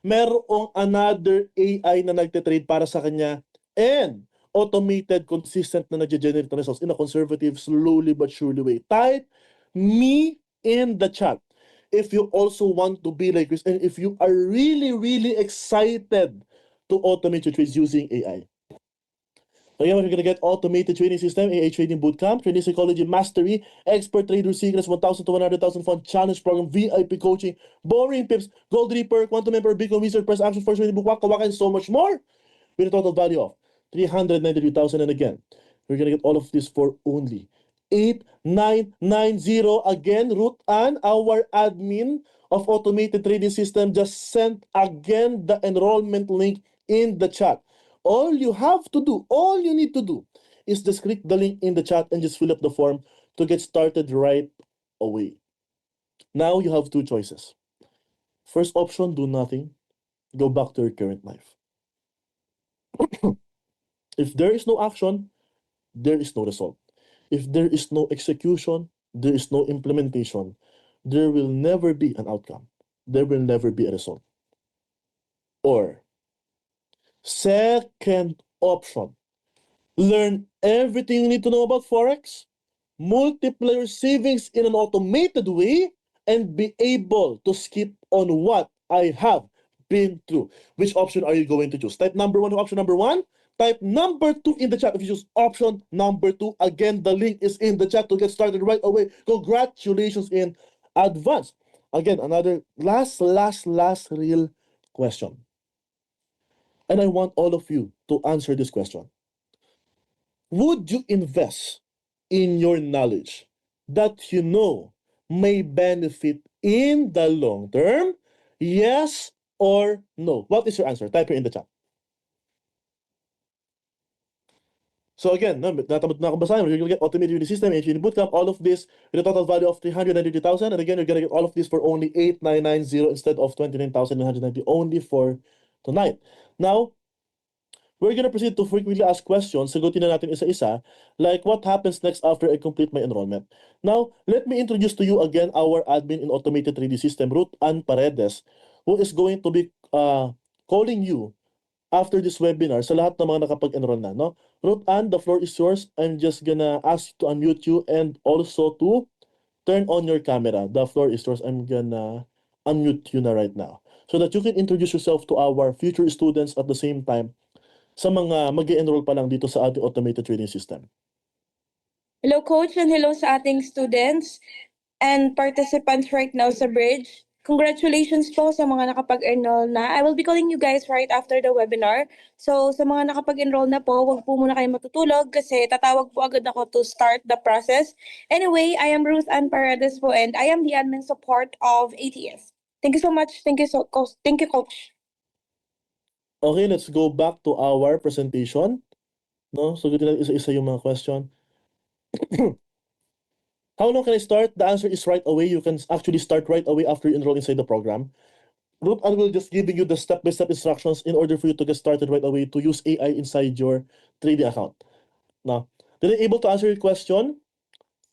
[SPEAKER 1] merong another AI na nagtitrade para sa kanya and automated, consistent na nag-generate ng results in a conservative, slowly but surely way? Type me in the chat if you also want to be like Chris and if you are really, really excited to automate your trades using AI. Again, we're going to get automated trading system, AI trading bootcamp, trading psychology mastery, expert trader secrets, 1,000 to 100,000 fund challenge program, VIP coaching, boring pips, gold reaper, quantum emperor, Bitcoin wizard, press action, first trading book, waka waka, and so much more with a total value of 393,000. And again, we're going to get all of this for only 8990. Again, Ruth Ann, our admin of automated trading system, just sent again the enrollment link in the chat. All you have to do, all you need to do is just click the link in the chat and just fill up the form to get started right away. Now you have two choices. First option, do nothing. Go back to your current life. If there is no action, there is no result. If there is no execution, there is no implementation. There will never be an outcome. There will never be a result. Or second option, learn everything you need to know about Forex, multiply your savings in an automated way, and be able to skip on what I have been through. Which option are you going to choose? Type number one or option number one. Type number two in the chat if you choose option number two. Again, the link is in the chat to get started right away. Congratulations in advance. Again, another last real question. And I want all of you to answer this question. Would you invest in your knowledge that you know may benefit in the long term? Yes or no? What is your answer? Type it in the chat. So again, natamad na akong basahin. You're going to get automated trading system, AI bootcamp, all of this with a total value of 390,000. And again, you're going to get all of this for only 8990 instead of 29,990 only for tonight. Now, we're going to proceed to frequently asked questions. Sagutin na natin isa-isa, like what happens next after I complete my enrollment. Now, let me introduce to you again our admin in automated trading system, Ruth Ann Paredes, who is going to be calling you after this webinar sa lahat ng mga nakapag-enroll na. No? Ruth Ann, the floor is yours. I'm just gonna ask you to unmute you and also to turn on your camera. The floor is yours. I'm gonna unmute you na right now so that you can introduce yourself to our future students at the same time sa mga mag-enroll pa lang dito sa ating automated trading system.
[SPEAKER 9] Hello, Coach, and hello sa ating students and participants right now sa Bridge. Congratulations po sa mga nakapag-enroll na. I will be calling you guys right after the webinar. So sa mga nakapag-enroll na po, huwag po muna kayo matutulog kasi tatawag po agad ako to start the process. Anyway, I am Ruth Ann Paredes po and I am the admin support of ATS. Thank you so much. Thank you, Coach.
[SPEAKER 1] Okay, let's go back to our presentation. No? Sagutin natin isa-isa yung mga question. How long can I start? The answer is right away. You can actually start right away after you enroll inside the program. Ruth Ann will just giving you the step-by-step instructions in order for you to get started right away to use AI inside your trading account. Now, did I able to answer your question?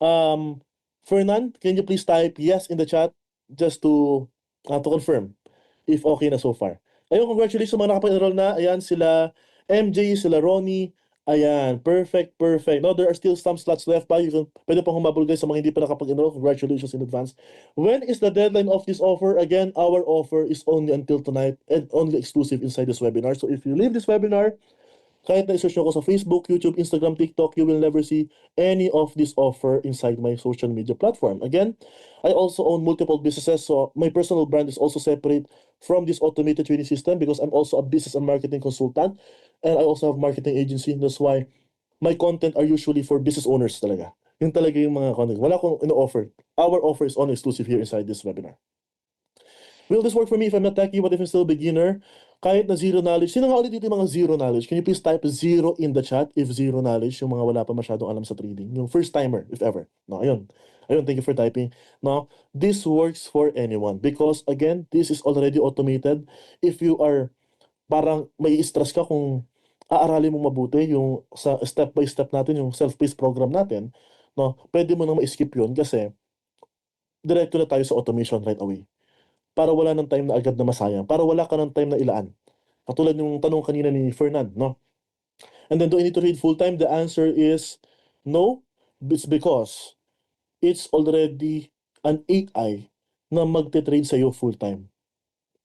[SPEAKER 1] Fernand, can you please type yes in the chat just to confirm if okay na so far? Ayun, congratulations sa mga nakapag-enroll na. Ayan, sila MJ, sila Ronnie. Ayan, perfect. No, there are still some slots left pa. Pwede pang humabol guys sa mga hindi pa nakapag-enroll. Congratulations in advance. When is the deadline of this offer? Again, our offer is only until tonight and only exclusive inside this webinar. So if you leave this webinar, kahit na-search nyo ko sa Facebook, YouTube, Instagram, TikTok, you will never see any of this offer inside my social media platform. Again, I also own multiple businesses, so my personal brand is also separate from this automated trading system because I'm also a business and marketing consultant and I also have marketing agency. That's why my content are usually for business owners talaga. Yun talaga yung mga content. Wala akong ino-offer. Our offer is only exclusive here inside this webinar. Will this work for me if I'm not techie? What if I'm still a beginner? Kahit na zero knowledge. Sino nga ulit dito yung mga zero knowledge? Can you please type zero in the chat if zero knowledge, yung mga wala pa masyadong alam sa trading. Yung first timer, if ever. No, ayun. Ayun, thank you for typing. No, this works for anyone because again, this is already automated. If you are parang may stress ka kung aaralin mo mabuti yung sa step by step natin, yung self-paced program natin, no, pwede mo nang ma-skip yun kasi diretso na tayo sa automation right away. Para wala ng time na agad na masayang, para wala ka ng time na ilaan. Katulad yung tanong kanina ni Fernand, no? And then do I need to read full-time? The answer is no. It's because it's already an AI na magte-trade sa'yo full-time.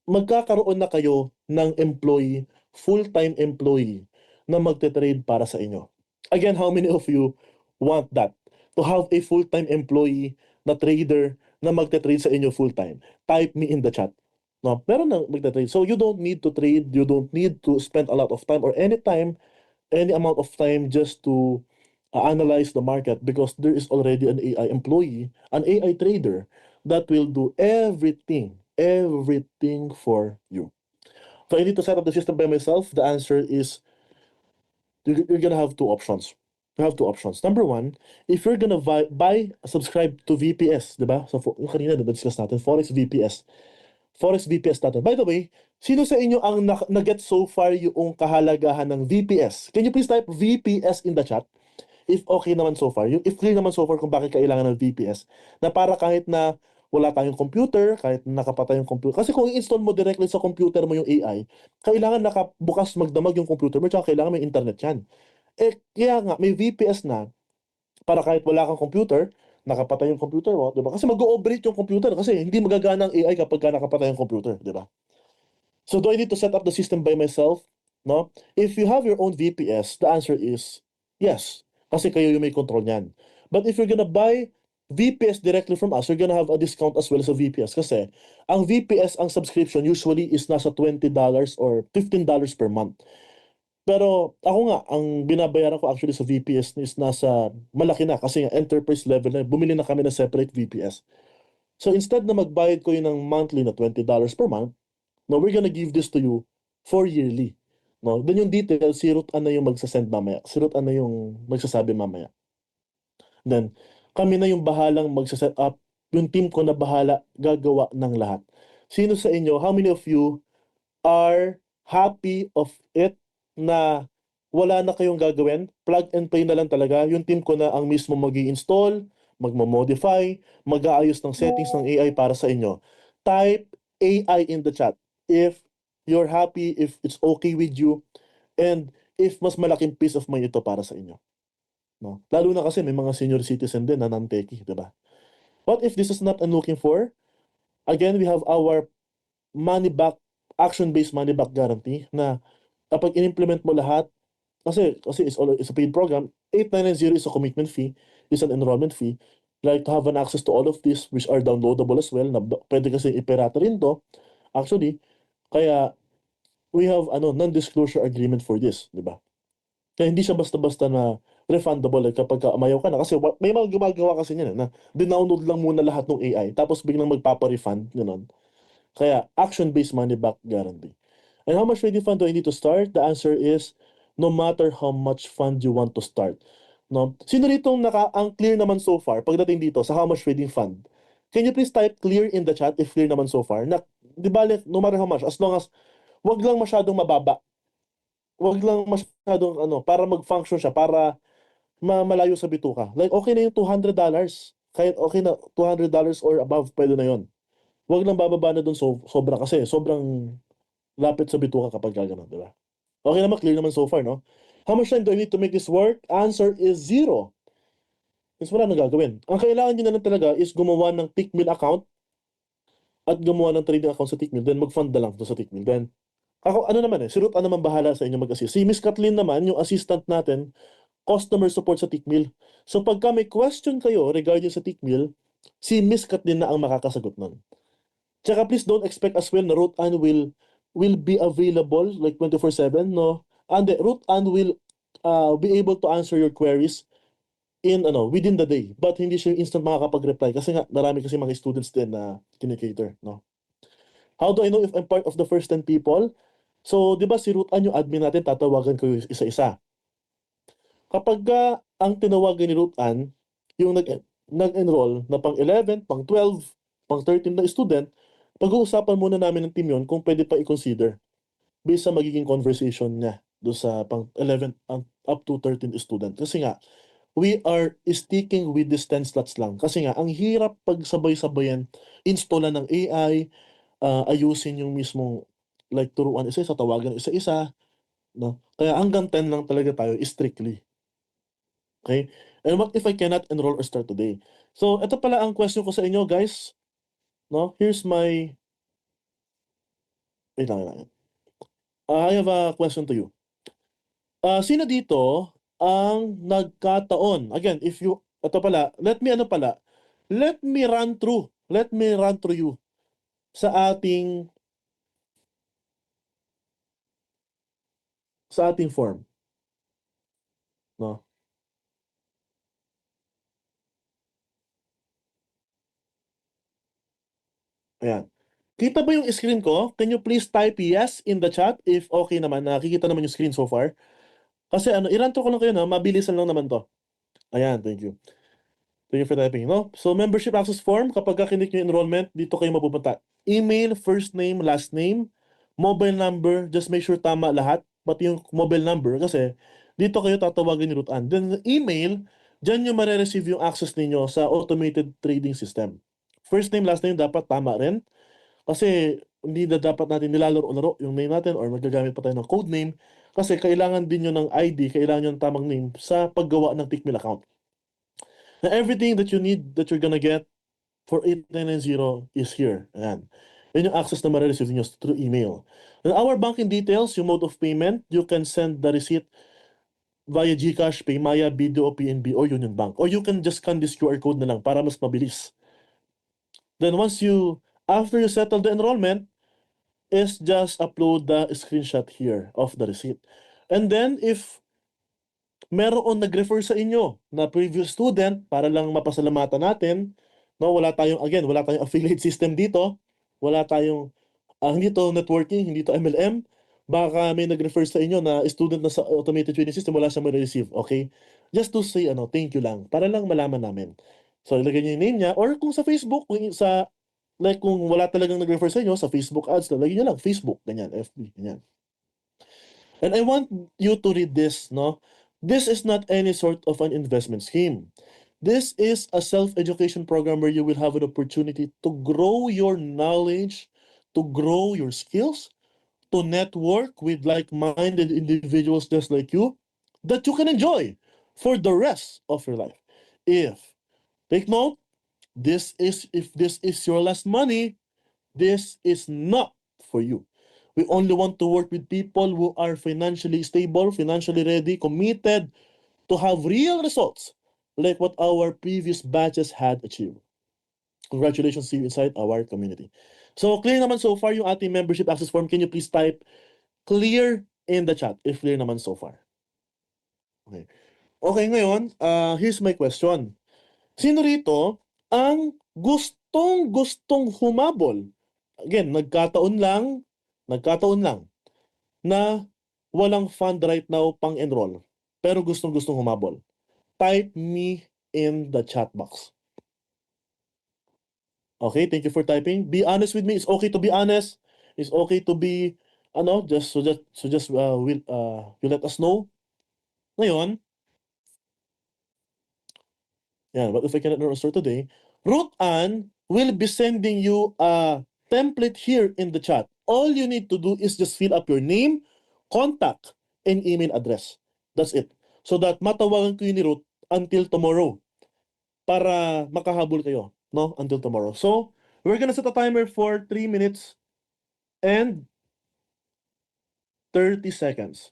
[SPEAKER 1] Magkakaroon na kayo ng employee, full-time employee na magte-trade para sa inyo. Again, how many of you want that? To have a full-time employee na trader na magte-trade sa inyo full-time? Type me in the chat. No, meron na magte-trade. So you don't need to trade, you don't need to spend a lot of time or any time, any amount of time just to analyze the market because there is already an AI employee, an AI trader that will do everything for you. So I need to set up the system by myself. The answer is you're gonna have two options. You have two options. Number one, if you're gonna subscribe to VPS, di ba? So yung kanina na-discuss natin, Forex VPS. Forex VPS natin. By the way, sino sa inyo ang na-get so far yung kahalagahan ng VPS? Can you please type VPS in the chat? If okay naman so far. If clear naman so far kung bakit kailangan ng VPS. Na para kahit na wala tayong computer, kahit nakapatay yung computer. Kasi kung i-install mo directly sa computer mo yung AI, kailangan nakabukas magdamag yung computer mo, tsaka kailangan may internet yan. Kaya nga, may VPS na para kahit wala kang computer, nakapatay yung computer mo, di ba? Kasi mag-ooperate yung computer kasi hindi magagana ang AI kapag nakapatay yung computer, di ba? So do I need to set up the system by myself? No? If you have your own VPS, the answer is yes. Kasi kayo yung may control niyan. But if you're gonna buy VPS directly from us, you're gonna have a discount as well as a VPS kasi ang VPS, ang subscription usually is nasa $20 or $15 per month. Pero ako nga, ang binabayaran ko actually sa VPS is nasa malaki na kasi nga enterprise level na. Bumili na kami ng separate VPS. So instead na magbayad ko yun ng monthly na $20 per month, no, we're gonna give this to you for yearly. No? Then yung details, si Ruth Ann na yung magsasend mamaya. Si Ruth Ann na yung magsasabi mamaya. Then, kami na yung bahalang magsaset up. Yung team ko na bahala gagawa ng lahat. Sino sa inyo, how many of you are happy of it na wala na kayong gagawin? Plug and play na lang talaga. Yung team ko na ang mismo mag-i-install, magmo-modify, mag-aayos ng settings ng AI para sa inyo. Type AI in the chat if you're happy, if it's okay with you, and if mas malaking peace of mind ito para sa inyo. No? Lalo na kasi may mga senior citizen din na non-techie, di ba? What if this is not I'm looking for? Again, we have our money back, action-based money back guarantee na kapag in-implement mo lahat, kasi it's a paid program, 8,990 is a commitment fee, is an enrollment fee. like to have an access to all of this which are downloadable as well, na pwede kasi ipirata rin to, actually. Kaya, we have non-disclosure agreement for this, di ba? Kaya hindi siya basta-basta na refundable like kapag umayaw ka na. Kasi may mga gumagawa kasi niyan na dinownload lang muna lahat ng AI tapos biglang magpapa-refund, gano'n. Kaya action-based money back guarantee. And how much ready fund do I need to start? The answer is no matter how much fund you want to start. No? Sino rito ang clear naman so far pagdating dito sa how much ready fund? Can you please type clear in the chat if clear naman so far? Di ba, no matter how much, as long as wag lang masyadong mababa. Wag lang masyadong para mag-function siya, para malayo sa bituka. Like, okay na yung $200. Kahit okay na, $200 or above, pwede na yon. Wag lang bababa na dun sobra kasi sobrang lapit sa bituka kapag gano'n, di ba? Okay naman, clear naman so far, no? How much time do I need to make this work? Answer is 0. Is wala nang gagawin. Ang kailangan nyo na lang talaga is gumawa ng Tickmill account at gumawa ng trading account sa Tickmill, then mag-fund na lang doon sa Tickmill. Then, ako, si Ruth naman bahala sa inyo mag-assist. Si Miss Kathleen naman, yung assistant natin, customer support sa Tickmill. So pagka may question kayo regarding sa Tickmill, si Miss Kathleen na ang makakasagot nun. Tsaka please don't expect as well na Ruth Ann will be available like 24/7, no? And Ruth Ann will be able to answer your queries within the day. But hindi siya instant makakapag-reply kasi nga marami kasi mga students din na kinikater, no? How do I know if I'm part of the first 10 people? So, di ba si Ruth Ann yung admin natin, tatawagan ko yung isa-isa. Kapag ang tinawagan ni Ruth Ann, yung nag-enroll na pang 11, pang 12, pang 13 na student, pag-uusapan muna namin ng team yun kung pwede pa i-consider based sa magiging conversation niya do sa pang 11 up to 13 student. Kasi nga, we are sticking with these 10 slots lang. Kasi nga, ang hirap pagsabay-sabayan, installan ng AI, ayusin yung mismong like turuan isa-isa, tawagan isa-isa, no? Kaya hanggang 10 lang talaga tayo strictly. Okay? And what if I cannot enroll or start today? So, ito pala ang question ko sa inyo, guys. No? Here's my wait lang. I have a question to you. Sino dito ang nagkataon? Again, ito pala, let me run through you sa ating form. No? Ayan. Kita ba yung screen ko? Can you please type yes in the chat if okay naman, nakikita naman yung screen so far? Kasi i-run through ko lang kayo na, mabilisan lang naman to. Ayan, thank you. Thank you for typing, no? So, membership access form, kapag kinik nyo enrollment, dito kayo mapupunta. Email, first name, last name, mobile number, just make sure tama lahat, pati yung mobile number, kasi dito kayo tatawagan ni Ruth Ann. Then, email, dyan nyo marireceive yung access ninyo sa automated trading system. First name, last name, dapat tama rin. Kasi, hindi na dapat natin nilalaro-laro yung name natin or magagamit pa tayo ng code name. Kasi, kailangan din nyo ng ID, kailangan nyo ng tamang name sa paggawa ng Tickmill account. Now, everything that you need, that you're gonna get for 8990 is here. Ayan. Yan yung access na marireceive nyo through email. And our banking details, yung mode of payment, you can send the receipt via GCash, Paymaya, BDO, PNB, or Union Bank. Or you can just scan this QR code na lang para mas mabilis. Then after you settle the enrollment, is just upload the screenshot here of the receipt. And then, if meron nag-refer sa inyo na previous student para lang mapasalamatan natin, no, wala tayong affiliate system dito, wala tayong hindi to networking, hindi to MLM, baka may nag-refer sa inyo na student na sa automated trading system, wala siyang ma-receive, okay? Just to say thank you lang, para lang malaman namin. So, ilagay niyo yung name niya, or kung sa Facebook, kung wala talagang nag-refer sa inyo, sa Facebook ads, lagay niyo lang, Facebook, ganyan, FB, ganyan. And I want you to read this, no? This is not any sort of an investment scheme. This is a self-education program where you will have an opportunity to grow your knowledge, to grow your skills, to network with like-minded individuals just like you, that you can enjoy for the rest of your life. Take note, if this is your last money, this is not for you. We only want to work with people who are financially stable, financially ready, committed to have real results like what our previous batches had achieved. Congratulations to you inside our community. So, clear naman so far yung ating membership access form. Can you please type clear in the chat if clear naman so far? Okay. Okay, ngayon, here's my question. Sino rito ang gustong humabol? Again, nagkataon lang na walang fund right now pang-enroll. Pero gustong humabol. Type me in the chat box. Okay, thank you for typing. Be honest with me. It's okay to be honest. It's okay to be just you let us know. Ngayon, yeah, what if I cannot enroll today? Ruth Ann will be sending you a template here in the chat. All you need to do is just fill up your name, contact, and email address. That's it. So that matawagan ko yun ni Ruth until tomorrow para makahabol kayo, no? Until tomorrow. So, we're gonna set a timer for 3 minutes and 30 seconds.